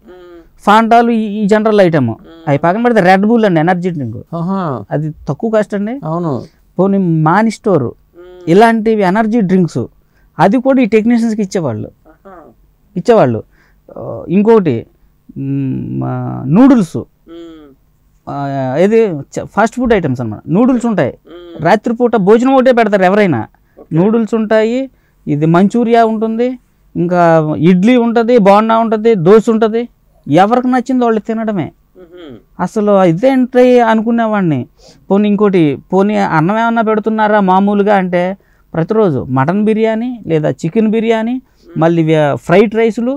ఫాంటాలు ఈ జనరల్ ఐటమ్. అవి పక్కన పెడితే రెడ్ బుల్ అండి ఎనర్జీ డ్రింక్. అది తక్కువ కాస్ట్ అండి. అవును. పోనీ మాని స్టోర్ ఇలాంటివి ఎనర్జీ డ్రింక్స్ అది కూడా ఈ టెక్నీషియన్స్కి ఇచ్చేవాళ్ళు. ఇంకోటి నూడిల్స్, ఇది ఫాస్ట్ ఫుడ్ ఐటమ్స్ అన్నమాట. నూడిల్స్ ఉంటాయి, రాత్రిపూట భోజనం ఒకటే పెడతారు ఎవరైనా. నూడిల్స్ ఉంటాయి, ఇది మంచూరియా ఉంటుంది, ఇంకా ఇడ్లీ ఉంటుంది, బోండా ఉంటుంది, దోశ ఉంటుంది. ఎవరికి నచ్చింది వాళ్ళు తినడమే. అసలు ఇదేంటి అనుకునేవాడిని. పోనీ అన్నం ఏమన్నా పెడుతున్నారా మామూలుగా అంటే ప్రతిరోజు మటన్ బిర్యానీ లేదా చికెన్ బిర్యానీ, మళ్ళీ ఫ్రైడ్ రైస్లు,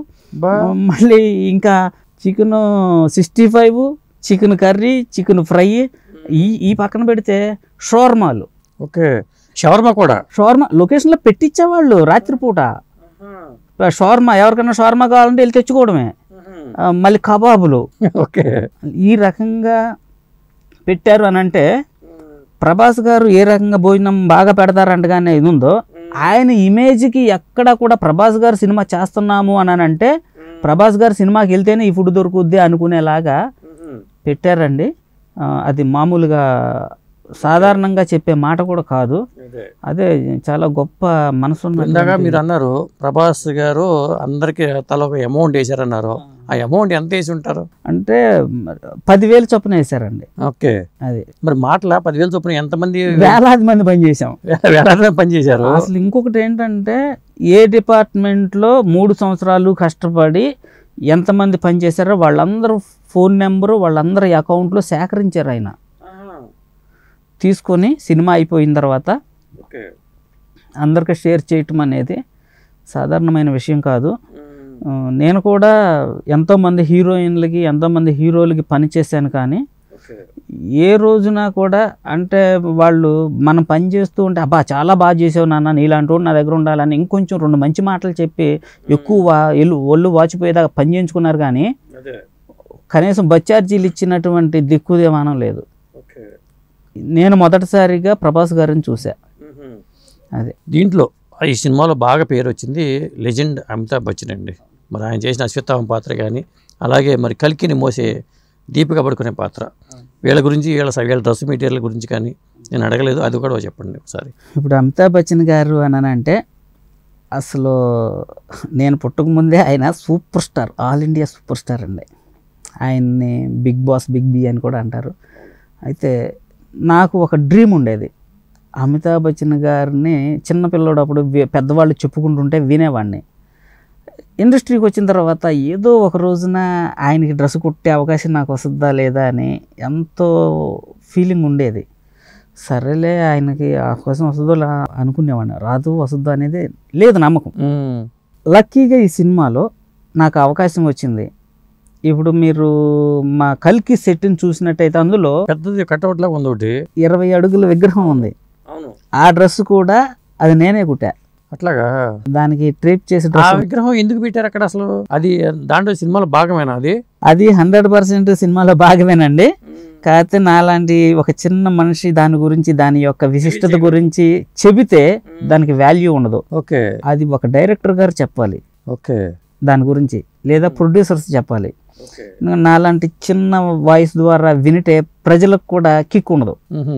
మళ్ళీ ఇంకా chicken 65, chicken curry, chicken fry, ఈ పక్కన పెడితే షవర్మాలు. షవర్మా కూడా లొకేషన్లో పెట్టించేవాళ్ళు రాత్రిపూట. షవర్మా ఎవరికైనా షవర్మా కావాలంటే వెళ్ళి తెచ్చుకోవడమే. మళ్ళీ కబాబులు. ఈ రకంగా పెట్టారు అని అంటే ప్రభాస్ గారు ఏ రకంగా భోజనం బాగా పెడతారంటగానే ఇది ఉందో, ఆయన ఇమేజ్కి ఎక్కడ కూడా ప్రభాస్ గారు సినిమా చేస్తున్నాము అని అంటే ప్రభాస్ గారు సినిమాకి వెళ్తేనే ఈ ఫుడ్ దొరుకుద్ది అనుకునేలాగా పెట్టారండి. అది మామూలుగా సాధారణంగా చెప్పే మాట కూడా కాదు. అదే చాలా గొప్ప మనసున్న. ఇందాక మీరు అన్నారు ప్రభాస్ గారు అందరికి తల ఒక అమౌంట్ వేశారన్నారు. ఆ అమౌంట్ ఎంత వేసి ఉంటారు అంటే 10,000 చొప్పున వేశారండి. అది మరి మాటల 10,000 చొప్పున ఎంతమంది? వేలాది మంది పనిచేసాం. వేలాది మంది పనిచేశారు. అసలు ఇంకొకటి ఏంటంటే ఏ డిపార్ట్మెంట్లో 3 సంవత్సరాలు కష్టపడి ఎంతమంది పనిచేశారో వాళ్ళందరూ ఫోన్ నెంబరు వాళ్ళందరి అకౌంట్లో సేకరించారు. ఆయన తీసుకొని సినిమా అయిపోయిన తర్వాత అందరికీ షేర్ చేయటం అనేది సాధారణమైన విషయం కాదు. నేను కూడా ఎంతోమంది హీరోయిన్లకి ఎంతోమంది హీరోలకి పనిచేశాను, కానీ ఏ రోజున కూడా అంటే వాళ్ళు మనం పని చేస్తూ ఉంటే అబ్బా చాలా బాగా చేసావు నాన్న, నీలాంటి వాడు నా దగ్గర ఉండాలని ఇంకొంచెం 2 మంచి మాటలు చెప్పి ఎక్కువ ఒళ్ళు వాచిపోయేదాకా పని చేయించుకున్నారు. కానీ కనీసం బస్ ఛార్జీలు ఇచ్చినటువంటి దిక్కుదేమానం లేదు. నేను మొదటిసారిగా ప్రభాస్ గారిని చూసా. అదే దీంట్లో ఈ సినిమాలో బాగా పేరు వచ్చింది లెజెండ్ అమితాబ్ బచ్చన్ అండి. మరి ఆయన చేసిన అశ్వత్థామ పాత్ర కానీ, అలాగే మరి కల్కిని మోసే దీపిక పడుకునే పాత్ర, వీళ్ళ గురించి వీళ్ళ డ్రెస్ మెటీరియల్ గురించి కానీ నేను అడగలేదు, అది కూడా చెప్పండి ఒకసారి. ఇప్పుడు అమితాబ్ బచ్చన్ గారు అంటే అసలు నేను పుట్టకముందే ఆయన super star, all India super star అండి. ఆయన్ని బిగ్ బాస్, బిగ్ బి అని కూడా అంటారు. అయితే నాకు ఒక డ్రీమ్ ఉండేది, అమితాబ్ బచ్చన్ గారిని చిన్నపిల్లడు అప్పుడు పెద్దవాళ్ళు చెప్పుకుంటుంటే వినేవాడిని. ఇండస్ట్రీకి వచ్చిన తర్వాత ఏదో ఒక రోజున ఆయనకి డ్రెస్ కుట్టే అవకాశం నాకు వస్తుందా లేదా అని ఎంతో ఫీలింగ్ ఉండేది. సరేలే ఆయనకి అవకాశం వస్తుందో అనుకునేవాడిని, రాదు వస్తుందో అనేది లేదు నమ్మకం. లక్కీగా ఈ సినిమాలో నాకు అవకాశం వచ్చింది. ఇప్పుడు మీరు మా కల్కి సెట్ని చూసినట్టయితే అందులో పెద్దది కట్అవుట్ లాగా ఉంది, ఒకటి 20 అడుగుల విగ్రహం ఉంది. ఆ డ్రెస్ కూడా అది నేనే కుట్టా. అట్లాగా దానికి ట్రేప్ చేసి ఆ విగ్రహం ఎందుకు పెట్టారు అక్కడ అసలు? అది దాంట్లో సినిమాలో భాగమేనా? అది 100% సినిమాలో భాగమేనండి. కాకపోతే నాలాంటి ఒక చిన్న మనిషి దాని గురించి, దాని యొక్క విశిష్టత గురించి చెబితే దానికి వాల్యూ ఉండదు. ఓకే, అది ఒక డైరెక్టర్ గారు చెప్పాలి. ఓకే, దాని గురించి లేదా ప్రొడ్యూసర్స్ చెప్పాలి. నాలాంటి చిన్న వాయిస్ ద్వారా వినిటే ప్రజలకు కూడా కిక్ ఉండదు.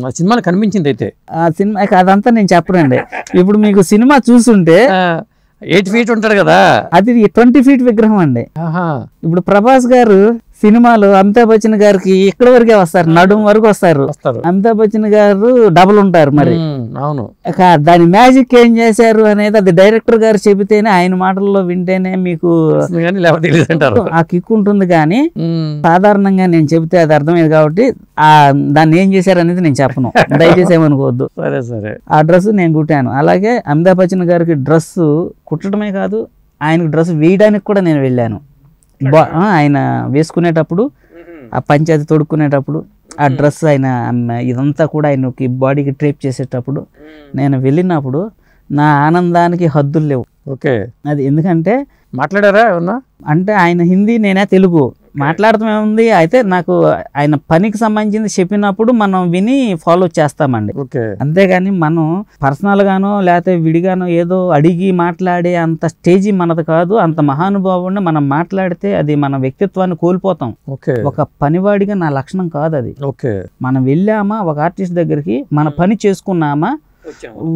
ఆ సినిమాలో కనిపించింది అయితే ఆ సినిమా అదంతా నేను చెప్పనండి. ఇప్పుడు మీకు సినిమా చూస్తుంటే 8 feet ఉంటాడు కదా, అది 20 feet విగ్రహం అండి. ఇప్పుడు ప్రభాస్ గారు సినిమాలో అమితాబ్ బచ్చన్ గారికి ఇక్కడ వరకే వస్తారు, నడుము వరకు వస్తారు. అమితాబ్ బచ్చన్ గారు డబుల్ ఉంటారు. మరి అవును, దాని మ్యాజిక్ ఏం చేశారు అనేది అది డైరెక్టర్ గారు చెబితేనే, ఆయన మాటల్లో వింటేనే మీకు ఆ కిక్ ఉంటుంది. కానీ సాధారణంగా నేను చెబితే అది అర్థమైంది కాబట్టి దాన్ని ఏం చేశారు అనేది నేను చెప్పను, దయచేసి ఏమనుకోవద్దు. సరే సరే, ఆ డ్రెస్ నేను కుట్టాను. అలాగే అమితాబ్ బచ్చన్ గారికి డ్రెస్ కుట్టడమే కాదు, ఆయనకు డ్రెస్ వేయడానికి కూడా నేను వెళ్ళాను. ఆయన వేసుకునేటప్పుడు, ఆ పంచాయతీ తొడుక్కునేటప్పుడు, ఆ డ్రెస్ ఆయన ఇదంతా కూడా ఆయనకి బాడీకి ట్రేప్ చేసేటప్పుడు నేను వెళ్ళినప్పుడు నా ఆనందానికి హద్దులు లేవు. ఓకే, అది ఎందుకంటే మాట్లాడారా ఏమన్నా అంటే ఆయన హిందీ, నేనే తెలుగు, మాట్లాడటం ఏముంది. అయితే నాకు ఆయన పనికి సంబంధించింది చెప్పినప్పుడు మనం విని ఫాలో చేస్తామండి. అంతేగాని మనం పర్సనల్ గానో లేకపోతే విడిగానో ఏదో అడిగి మాట్లాడే అంత స్టేజీ మనది కాదు. అంత మహానుభావుడిని మనం మాట్లాడితే అది మన వ్యక్తిత్వాన్ని కోల్పోతాం. ఒక పనివాడిగా నా లక్షణం కాదు అది. మనం వెళ్ళామా ఒక ఆర్టిస్ట్ దగ్గరికి, మన పని చేసుకున్నామా,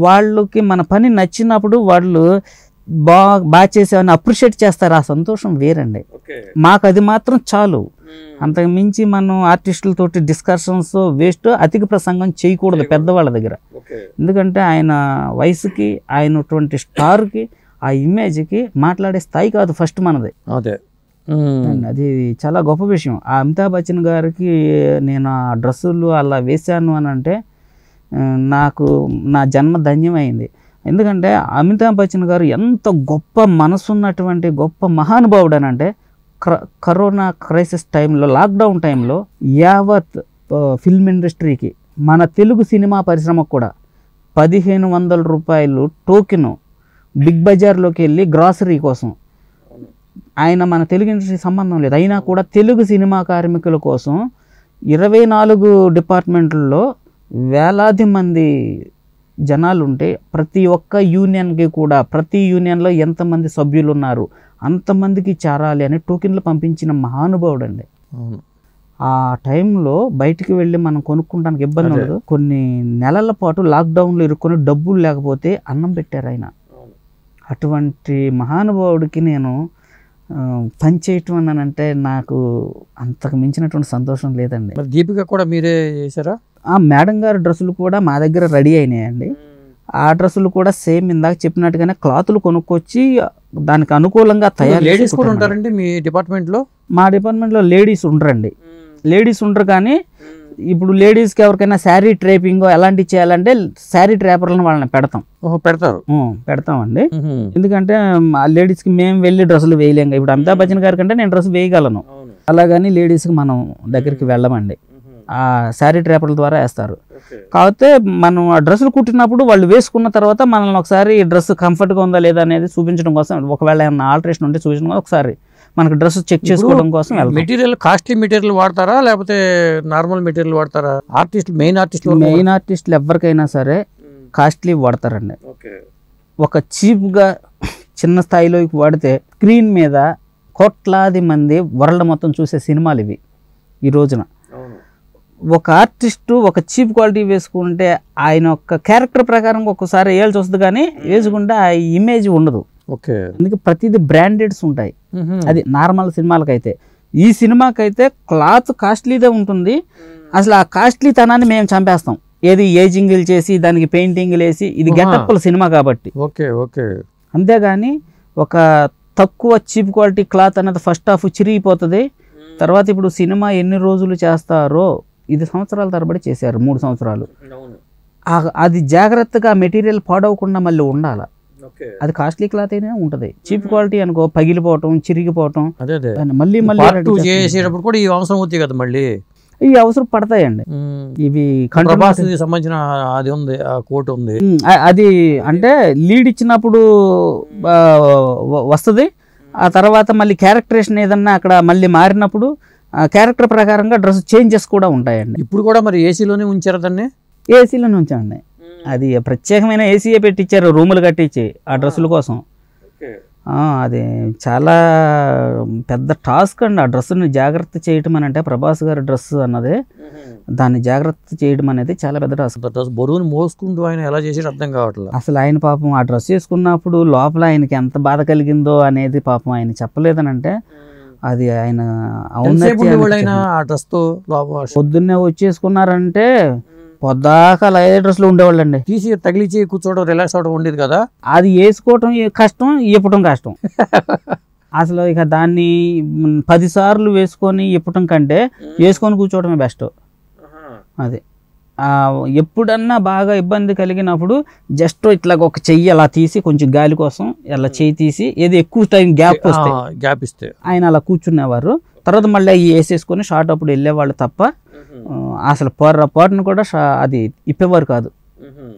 వాళ్ళకి మన పని నచ్చినప్పుడు వాళ్ళు బాగా చేసేవని అప్రిషియేట్ చేస్తారు. ఆ సంతోషం వేరండి. మాకు అది మాత్రం చాలు. అంతకు మించి మనం ఆర్టిస్టులతోటి డిస్కషన్స్ వేస్ట్, అధిక ప్రసంగం చేయకూడదు పెద్దవాళ్ళ దగ్గర. ఎందుకంటే ఆయన వయసుకి, ఆయనటువంటి స్టార్కి, ఆ ఇమేజ్కి మాట్లాడే స్థాయి కాదు ఫస్ట్ మనది. అది చాలా గొప్ప విషయం. ఆ అమితాబ్ బచ్చన్ గారికి నేను ఆ డ్రెస్సులు అలా వేశాను అని అంటే నాకు నా జన్మ ధన్యమైంది. ఎందుకంటే అమితాబ్ బచ్చన్ గారు ఎంత గొప్ప మనసున్నటువంటి గొప్ప మహానుభావుడు అని అంటే, కరోనా క్రైసిస్ టైంలో, లాక్డౌన్ టైంలో యావత్ ఫిల్మ్ ఇండస్ట్రీకి, మన తెలుగు సినిమా పరిశ్రమకు కూడా 1500 రూపాయలు టోకెను బిగ్ బజార్లోకి వెళ్ళి గ్రాసరీ కోసం, ఆయన మన తెలుగు ఇండస్ట్రీ సంబంధం లేదు అయినా కూడా తెలుగు సినిమా కార్మికుల కోసం 24 డిపార్ట్మెంట్లలో వేలాది మంది జనాలు ఉంటే, ప్రతి ఒక్క యూనియన్కి కూడా, ప్రతి యూనియన్లో ఎంతమంది సభ్యులు ఉన్నారు అంతమందికి చేరాలి అని టోకెన్లు పంపించిన మహానుభావుడు అండి. ఆ టైంలో బయటికి వెళ్ళి మనం కొనుక్కోవడానికి ఇబ్బంది ఉండదు. కొన్ని నెలల పాటు లాక్డౌన్లో ఇరుక్కొని డబ్బులు లేకపోతే అన్నం పెట్టారు ఆయన. అటువంటి మహానుభావుడికి నేను పని చేయటం అని అంటే నాకు అంతకు మించినటువంటి సంతోషం లేదండి. దీపిక కూడా మీరే చేశారా? ఆ మేడం గారి డ్రెస్సులు కూడా మా దగ్గర రెడీ అయినాయండి. ఆ డ్రెస్సులు కూడా సేమ్ ఇందాక చెప్పినట్టుగానే క్లాతులు కొనుక్కొచ్చి దానికి అనుకూలంగా తయారు. లేడీస్ కూడా ఉంటారండి మీ డిపార్ట్మెంట్లో? మా డిపార్ట్మెంట్లో లేడీస్ ఉండరండి. లేడీస్ ఉండరు. కానీ ఇప్పుడు లేడీస్కి ఎవరికైనా శారీ ట్రేపింగ్ ఎలాంటివి చేయాలంటే శారీ ట్రేపర్లను వాళ్ళని పెడతామండి. ఎందుకంటే ఆ లేడీస్కి మేము వెళ్ళి డ్రెస్సులు వేయలేం. ఇప్పుడు అమితాబ్ బచ్చన్ గారి కంటే నేను డ్రెస్ వేయగలను, అలాగని లేడీస్కి మనం దగ్గరికి వెళ్ళమండి. శారీ డ్రేపర్ల ద్వారా వేస్తారు. కాకపోతే మనం ఆ డ్రెస్సులు కుట్టినప్పుడు వాళ్ళు వేసుకున్న తర్వాత మనల్ని ఒకసారి ఈ డ్రెస్ కంఫర్ట్గా ఉందా లేదా అనేది చూపించడం కోసం, ఒకవేళ ఏమైనా ఆల్టరేషన్ ఉంటే చూపించడం కోసం ఒకసారి మనకు డ్రెస్ చెక్ చేసుకోవడం కోసం. మెటీరియల్ కాస్ట్లీ మెటీరియల్ వాడతారా లేకపోతే నార్మల్ మెటీరియల్ వాడతారా? మెయిన్ ఆర్టిస్టులు ఎవరికైనా సరే కాస్ట్లీ వాడతారండి. ఒక చీప్గా చిన్న స్థాయిలోకి వాడితే స్క్రీన్ మీద కోట్లాది మంది వరల్డ్ మొత్తం చూసే సినిమాలు ఇవి ఈ రోజున. ఒక ఆర్టిస్టు ఒక చీప్ క్వాలిటీ వేసుకుంటే ఆయన యొక్క క్యారెక్టర్ ప్రకారం ఒక్కసారి వేయాల్సి వస్తుంది, కానీ వేసుకుంటే ఆ ఇమేజ్ ఉండదు. అందుకే ప్రతిదీ బ్రాండెడ్స్ ఉంటాయి. అది నార్మల్ సినిమాలకైతే. ఈ సినిమాకైతే క్లాత్ కాస్ట్లీదే ఉంటుంది. అసలు ఆ కాస్ట్లీ తనాన్ని మేము చంపేస్తాం. ఏది ఏజింగ్లు చేసి దానికి పెయింటింగ్లు వేసి, ఇది గెటప్ల సినిమా కాబట్టి. అంతేగాని ఒక తక్కువ చీప్ క్వాలిటీ క్లాత్ అనేది ఫస్ట్ హాఫ్ చిరిగిపోతుంది. తర్వాత ఇప్పుడు సినిమా ఎన్ని రోజులు చేస్తారో, ఇది సంవత్సరాల తరబడి చేశారు, 3 సంవత్సరాలు. అది జాగ్రత్తగా మెటీరియల్ పాడవకుండా మళ్ళీ ఉండాలి. అది కాస్ట్లీ క్లాత్ అయినా ఉంటుంది. చీప్ క్వాలిటీ అనుకో పగిలిపోవటం, చిరిగిపోవటం, మళ్ళీ చేసేటప్పుడు కూడా ఈ అవసరం అవుతాయి కదా, మళ్ళీ ఈ అవసరం పడతాయండి. ఇవి సంబంధించిన అది ఉంది, ఆ కోట్ ఉంది. అది అంటే లీడ్ ఇచ్చినప్పుడు వస్తుంది. ఆ తర్వాత మళ్ళీ క్యారెక్టరేషన్ ఏదన్నా అక్కడ మళ్ళీ మారినప్పుడు క్యారెక్టర్ ప్రకారంగా డ్రెస్ చేంజెస్ కూడా ఉంటాయండి. ఇప్పుడు కూడా మరి ఏసీలోనే ఉంచారు దాన్ని? ఏసీలోనే ఉంచండి. అది ప్రత్యేకమైన ఏసీయే పెట్టించారు, రూములు కట్టించి ఆ డ్రెస్సుల కోసం. అది చాలా పెద్ద టాస్క్ అండి. ఆ డ్రెస్సుని జాగ్రత్త చేయటం అని అంటే, ప్రభాస్ గారి డ్రెస్ అన్నది, దాన్ని జాగ్రత్త చేయడం అనేది చాలా పెద్ద టాస్క్. బరువుని మోసుకుంటూ ఆయన ఎలా చేసి అర్థం కావట్లేదు. అసలు ఆయన పాపం ఆ డ్రెస్ వేసుకున్నప్పుడు లోపల ఆయనకి ఎంత బాధ కలిగిందో అనేది పాపం ఆయన చెప్పలేదని అంటే, అది ఆయన పొద్దున్నే వచ్చేసుకున్నారంటే పొద్దాక అదే డ్రెస్లో ఉండేవాళ్ళండి. తీసి తగిలిచి కూర్చోవడం, రిలాక్స్ అవడం ఉండేది కదా. అది వేసుకోవటం కష్టం, ఇప్పటం కష్టం. అసలు ఇక దాన్ని 10 సార్లు వేసుకొని ఇప్పటం కంటే వేసుకొని కూర్చోవడమే బెస్ట్. అది ఎప్పుడన్నా బాగా ఇబ్బంది కలిగినప్పుడు జస్ట్ ఇట్లా ఒక చెయ్యి అలా తీసి కొంచెం గాలి కోసం అలా చెయ్యి తీసి, ఏది ఎక్కువ టైం గ్యాప్ ఇస్తే ఆయన అలా కూర్చునేవారు. తర్వాత మళ్ళీ వేసేసుకొని షార్ట్ అప్పుడు వెళ్ళేవాళ్ళు తప్ప అసలు పొరపాటును కూడా అది ఇప్పేవారు కాదు.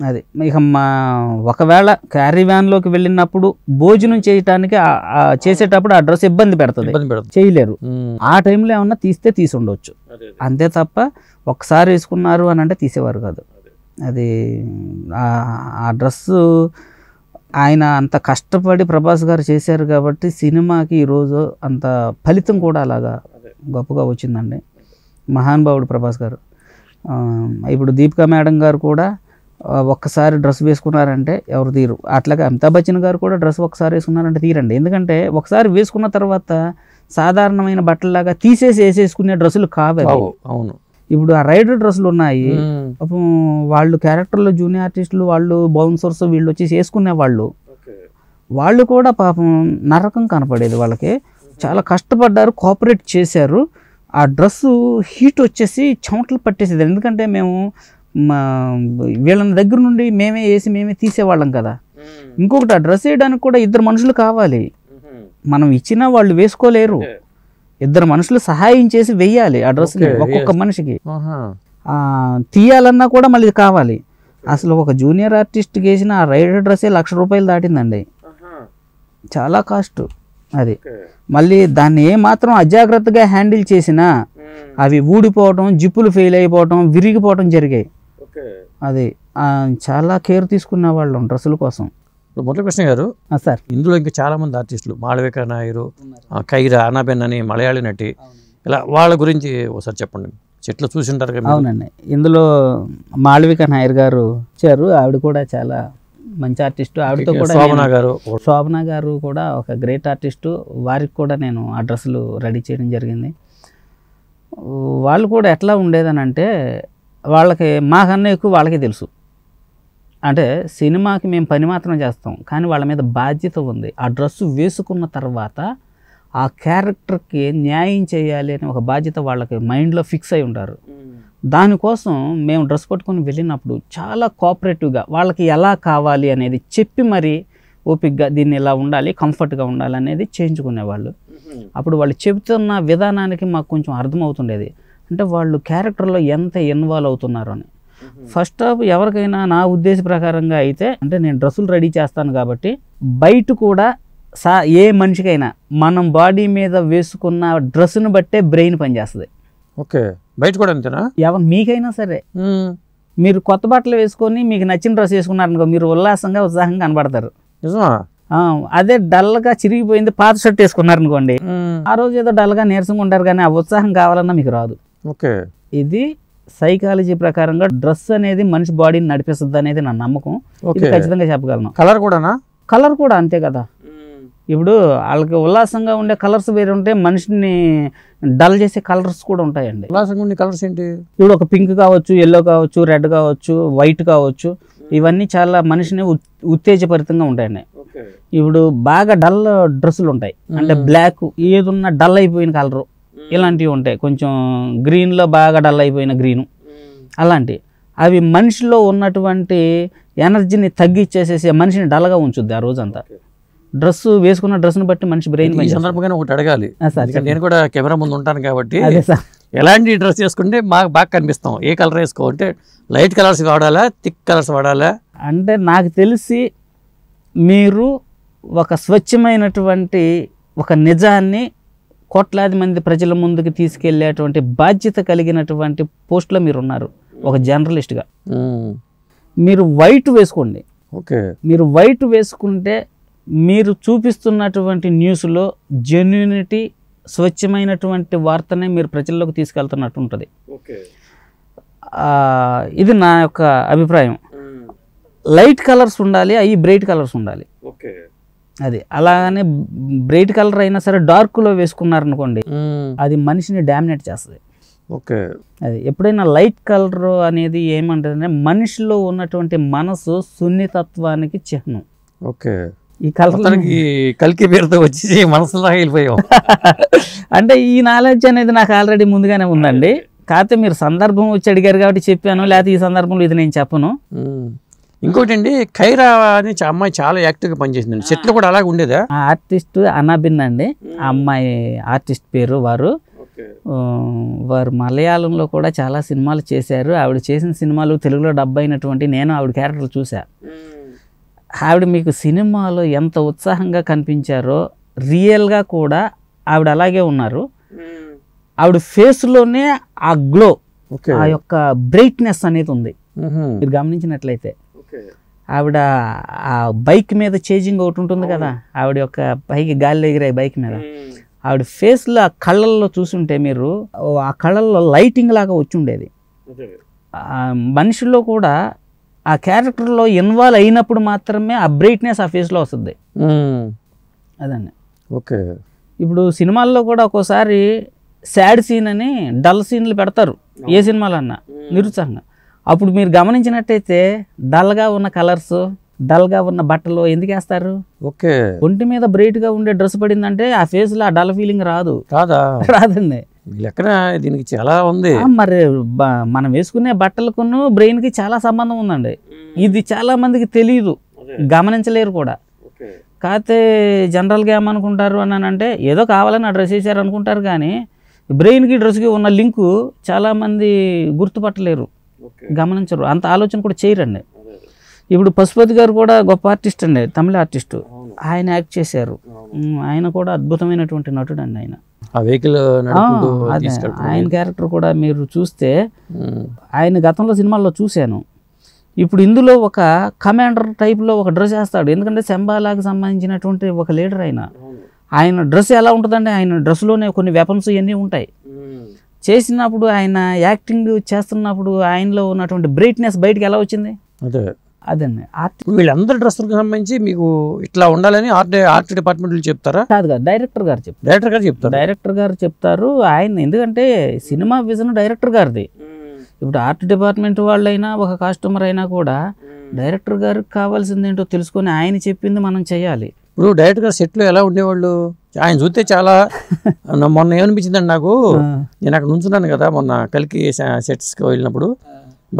అది ఇక ఒకవేళ క్యారీ వ్యాన్లోకి వెళ్ళినప్పుడు భోజనం చేయటానికి చేసేటప్పుడు ఆ డ్రెస్ ఇబ్బంది పెడుతుంది, చేయలేరు. ఆ టైంలో ఏమన్నా తీస్తే తీసి ఉండొచ్చు, అంతే తప్ప ఒకసారి వేసుకున్నారు అని అంటే తీసేవారు కాదు. అది ఆ డ్రెస్సు ఆయన అంత కష్టపడి ప్రభాస్ గారు చేశారు కాబట్టి సినిమాకి ఈరోజు అంత ఫలితం కూడా అలాగా గొప్పగా వచ్చిందండి. మహానుభావుడు ప్రభాస్ గారు. ఇప్పుడు దీపికా మేడం గారు కూడా ఒక్కసారి డ్రెస్ వేసుకున్నారంటే ఎవరు తీరు. అట్లాగే అమితాబ్ బచ్చన్ గారు కూడా డ్రెస్ ఒకసారి వేసుకున్నారంటే తీరండి. ఎందుకంటే ఒకసారి వేసుకున్న తర్వాత సాధారణమైన బట్టల్లాగా తీసేసి వేసేసుకునే డ్రెస్సులు కావాలి. అవును. ఇప్పుడు ఆ రైడర్ డ్రెస్సులు ఉన్నాయి, వాళ్ళు క్యారెక్టర్లో జూనియర్ ఆర్టిస్టులు, వాళ్ళు బౌన్సర్స్, వీళ్ళు వచ్చేసి వేసుకునే వాళ్ళు కూడా పాపం నరకం కనపడేది వాళ్ళకి. చాలా కష్టపడ్డారు, కోఆపరేట్ చేశారు. ఆ డ్రెస్సు హీట్ వచ్చేసి చెమటలు పట్టేసేది. ఎందుకంటే మేము వీళ్ళ దగ్గర నుండి మేమే వేసి మేమే తీసేవాళ్ళం కదా. ఇంకొకటి ఆ డ్రెస్ వేయడానికి కూడా 2 మనుషులు కావాలి. మనం ఇచ్చినా వాళ్ళు వేసుకోలేరు. 2 మనుషులు సహాయం చేసి వెయ్యాలి ఆ డ్రెస్ని ఒక్కొక్క మనిషికి. తీయాలన్నా కూడా మళ్ళీ కావాలి. అసలు ఒక జూనియర్ ఆర్టిస్ట్కి వేసిన ఆ రైడర్ డ్రెస్సే ₹1,00,000 దాటిందండి. చాలా కాస్ట్ అది. మళ్ళీ దాన్ని ఏమాత్రం అజాగ్రత్తగా హ్యాండిల్ చేసినా అవి ఊడిపోవటం, జిప్పులు ఫెయిల్ అయిపోవటం, విరిగిపోవటం జరిగాయి. అది చాలా కేర్ తీసుకునే వాళ్ళం డ్రెస్సుల కోసం. మురళీకృష్ణ గారు, సార్ ఇందులో ఇంకా చాలా మంది ఆర్టిస్టులు, మాళవిక నాయరు, కైరా, అనాబెన్ అని మలయాళీ నటి, ఇలా వాళ్ళ గురించి ఒకసారి చెప్పండి. చెట్లు చూసి ఉంటారు కదా. అవునండి, ఇందులో మాళవిక నాయర్ గారు వచ్చారు. ఆవిడ కూడా చాలా మంచి ఆర్టిస్టు. ఆవిడతో కూడా శోభన గారు కూడా ఒక గ్రేట్ ఆర్టిస్టు. వారికి కూడా నేను ఆ డ్రెస్సులు రెడీ చేయడం జరిగింది. వాళ్ళు కూడా ఎట్లా ఉండేదని అంటే, వాళ్ళకి మాకన్నా ఎక్కువ వాళ్ళకే తెలుసు. అంటే సినిమాకి మేము పని మాత్రం చేస్తాం, కానీ వాళ్ళ మీద బాధ్యత ఉంది. ఆ డ్రెస్సు వేసుకున్న తర్వాత ఆ క్యారెక్టర్కి న్యాయం చేయాలి అనే ఒక బాధ్యత వాళ్ళకి మైండ్లో ఫిక్స్ అయి ఉంటారు. దానికోసం మేము డ్రెస్ పట్టుకొని వెళ్ళినప్పుడు చాలా కోఆపరేటివ్గా వాళ్ళకి ఎలా కావాలి అనేది చెప్పి మరి ఓపిక్గా దీన్ని ఇలా ఉండాలి, కంఫర్ట్గా ఉండాలి అనేది చేయించుకునేవాళ్ళు. అప్పుడు వాళ్ళు చెబుతున్న విధానానికి మాకు కొంచెం అర్థమవుతుండేది. అంటే వాళ్ళు క్యారెక్టర్లో ఎంత ఇన్వాల్వ్ అవుతున్నారు అని. ఫస్ట్ ఆఫ్ ఎవరికైనా నా ఉద్దేశ ప్రకారంగా అయితే అంటే నేను డ్రెస్సులు రెడీ చేస్తాను కాబట్టి బయట కూడా ఏ మనిషికైనా మనం బాడీ మీద వేసుకున్న డ్రెస్సును బట్టే బ్రెయిన్ పనిచేస్తుంది. ఓకే, బయట కూడా అంతేనా? మీకైనా సరే మీరు కొత్త బట్టలు వేసుకొని మీకు నచ్చిన డ్రెస్ వేసుకున్నారనుకో మీరు ఉల్లాసంగా ఉత్సాహంగా కనబడతారు. నిజమా? అదే డల్గా చిరిగిపోయింది పాత షర్ట్ వేసుకున్నారనుకోండి ఆ రోజు ఏదో డల్గా నీరసంగా ఉంటారు కానీ ఆ ఉత్సాహం కావాలన్నా మీకు రాదు. ఓకే, ఇది సైకాలజీ ప్రకారంగా డ్రెస్ అనేది మనిషి బాడీని నడిపిస్తుంది అనేది నా నమ్మకం. ఇది ఖచ్చితంగా చెప్పగలను. కలర్ కూడానా? కలర్ కూడా అంతే కదా. ఇప్పుడు వాళ్ళకి ఉల్లాసంగా ఉండే కలర్స్ వేరే ఉంటాయి, మనిషిని డల్ చేసే కలర్స్ కూడా ఉంటాయండి. ఉల్లాసంగా ఉండే కలర్స్ ఏంటి? ఇప్పుడు ఒక పింక్ కావచ్చు, ఎల్లో కావచ్చు, రెడ్ కావచ్చు, వైట్ కావచ్చు, ఇవన్నీ చాలా మనిషిని ఉత్తేజభరితంగా ఉంటాయండి. ఇప్పుడు బాగా డల్ డ్రెస్సులు ఉంటాయి అంటే బ్లాక్ ఏదున్నా డల్ అయిపోయిన కలరు ఇలాంటివి ఉంటాయి. కొంచెం గ్రీన్లో బాగా డల్ అయిపోయిన గ్రీను అలాంటివి అవి మనిషిలో ఉన్నటువంటి ఎనర్జీని తగ్గిచ్చేసేసి మనిషిని డల్గా ఉంచుద్ది ఆ రోజంతా. డ్రెస్ వేసుకున్న డ్రెస్ని బట్టి మనిషి బ్రెయిన్. ఈ సందర్భంగా ఒకటి అడగాలి, నేను కూడా కెమెరా ముందు ఉంటాను కాబట్టి అదే సార్, ఎలాంటి డ్రెస్ వేసుకుంటే మాకు బాగా కనిపిస్తాం? ఏ కలర్ వేసుకో అంటే లైట్ కలర్స్ వాడాలా, థిక్ కలర్స్ వాడాలా? అంటే నాకు తెలిసి మీరు ఒక స్వచ్ఛమైనటువంటి ఒక నిజాన్ని కోట్లాది మంది ప్రజల ముందుకు తీసుకెళ్లేటువంటి బాధ్యత కలిగినటువంటి పోస్ట్లో మీరు ఉన్నారు ఒక జర్నలిస్ట్గా. మీరు వైట్ వేసుకోండి. ఓకే, మీరు వైట్ వేసుకుంటే మీరు చూపిస్తున్నటువంటి న్యూస్లో జెన్యూనిటీ స్వచ్ఛమైనటువంటి వార్తనే మీరు ప్రజల్లోకి తీసుకెళ్తున్నట్టు ఉంటుంది. ఇది నా యొక్క అభిప్రాయం. లైట్ కలర్స్ ఉండాలి, అవి బ్రైట్ కలర్స్ ఉండాలి. అది అలాగనే బ్రైట్ కలర్ అయినా సరే డార్క్లో వేసుకున్నారనుకోండి అది మనిషిని డామినేట్ చేస్తుంది. ఓకే, అది ఎప్పుడైనా లైట్ కలర్ అనేది ఏమంటుందంటే మనిషిలో ఉన్నటువంటి మనసు సున్నితత్వానికి చిహ్నం. ఓకే, ఈ కలర్ కల్కి పేరుతో వచ్చి మనసులో వెళ్ళిపోయాం. అంటే ఈ నాలెడ్జ్ అనేది నాకు ఆల్రెడీ ముందుగానే ఉందండి. కాకపోతే మీరు సందర్భం వచ్చి అడిగారు కాబట్టి చెప్పాను, లేకపోతే ఈ సందర్భంలో ఇది నేను చెప్పను. ఇంకోటి అండి, ఖైరా అని అమ్మాయి చాలా యాక్టివ్గా పనిచేసిందండి. చెట్లు కూడా అలాగే ఉండేదా? ఆర్టిస్ట్ అనాబిన్ అండి ఆ అమ్మాయి ఆర్టిస్ట్ పేరు. వారు మలయాళంలో కూడా చాలా సినిమాలు చేశారు. ఆవిడ చేసిన సినిమాలు తెలుగులో డబ్ అయినటువంటి నేను ఆవిడ క్యారెక్టర్లు చూసా. ఆవిడ మీకు సినిమాలో ఎంత ఉత్సాహంగా కనిపించారో రియల్గా కూడా ఆవిడ అలాగే ఉన్నారు. ఆవిడ ఫేస్లోనే ఆ గ్లో, ఆ యొక్క బ్రైట్నెస్ అనేది ఉంది. మీరు గమనించినట్లయితే ఆవిడ ఆ బైక్ మీద చేజింగ్ ఒకటి ఉంటుంది కదా, ఆవిడ యొక్క పైకి గాలిలో ఎగిరే బైక్ మీద ఆవిడ ఫేస్లో ఆ కళ్ళల్లో చూసుంటే మీరు ఆ కళ్ళల్లో లైటింగ్ లాగా వచ్చి ఉండేది. మనిషిలో కూడా ఆ క్యారెక్టర్లో ఇన్వాల్వ్ అయినప్పుడు మాత్రమే ఆ బ్రైట్నెస్ ఆ ఫేస్లో వస్తుంది. అదండి. ఓకే, ఇప్పుడు సినిమాల్లో కూడా ఒక్కోసారి సాడ్ సీన్ అని డల్ సీన్లు పెడతారు ఏ సినిమాలో అన్నా నిరుత్సాహంగా. అప్పుడు మీరు గమనించినట్టయితే డల్గా ఉన్న కలర్స్, డల్గా ఉన్న బట్టలు ఎందుకు వేస్తారు? ఓకే, ఒంటి మీద బ్రైట్గా ఉండే డ్రెస్ పడిందంటే ఆ ఫేస్లో ఆ డల్ ఫీలింగ్ రాదు. రాదండి. లెక్కన దీనికి చాలా ఉంది. మరి మనం వేసుకునే బట్టలకును బ్రెయిన్కి చాలా సంబంధం ఉందండి. ఇది చాలా మందికి తెలియదు, గమనించలేరు కూడా. కాకపోతే జనరల్గా ఏమనుకుంటారు అని అంటే ఏదో కావాలని ఆ డ్రెస్ వేసారు అనుకుంటారు, కానీ బ్రెయిన్కి డ్రెస్కి ఉన్న లింకు చాలామంది గుర్తుపట్టలేరు, గమనించరు, అంత ఆలోచన కూడా చేయరండి. ఇప్పుడు పశుపతి గారు కూడా గొప్ప ఆర్టిస్ట్ అండి, తమిళ ఆర్టిస్టు. ఆయన యాక్ట్ చేశారు. ఆయన కూడా అద్భుతమైనటువంటి నటుడు అండి. ఆయన ఆయన క్యారెక్టర్ కూడా మీరు చూస్తే ఆయన గతంలో సినిమాల్లో చూశాను. ఇప్పుడు ఇందులో ఒక కమాండర్ టైప్లో ఒక డ్రెస్ వేస్తాడు. ఎందుకంటే శంబాలాకి సంబంధించినటువంటి ఒక లీడర్ ఆయన డ్రెస్ ఎలా ఉంటుందంటే ఆయన డ్రెస్లోనే కొన్ని వెపన్స్ ఇవన్నీ ఉంటాయి. చేసినప్పుడు ఆయన యాక్టింగ్ చేస్తున్నప్పుడు ఆయనలో ఉన్నటువంటి బ్రైట్నెస్ బయటకు ఎలా వచ్చింది? అదండి. వీళ్ళందరి డ్రెస్సులకు సంబంధించి మీకు ఇట్లా ఉండాలని ఆర్ట్ డిపార్ట్మెంట్లు చెప్తారా? కాదు కాదు, డైరెక్టర్ గారు చెప్తారు. ఆయన ఎందుకంటే సినిమా విజన్ డైరెక్టర్ గారిది. ఇప్పుడు ఆర్ట్ డిపార్ట్మెంట్ వాళ్ళైనా ఒక కాస్ట్యూమర్ అయినా కూడా డైరెక్టర్ గారికి కావాల్సింది ఏంటో తెలుసుకొని ఆయన చెప్పింది మనం చేయాలి. ఇప్పుడు డైరెక్టర్ గారు సెట్లో ఎలా ఉండేవాళ్ళు? ఆయన చూస్తే చాలా మొన్న ఏమనిపించిందండి నాకు, నేను అక్కడ నుంచున్నాను కదా మొన్న కల్కి సెట్స్కి వెళ్ళినప్పుడు,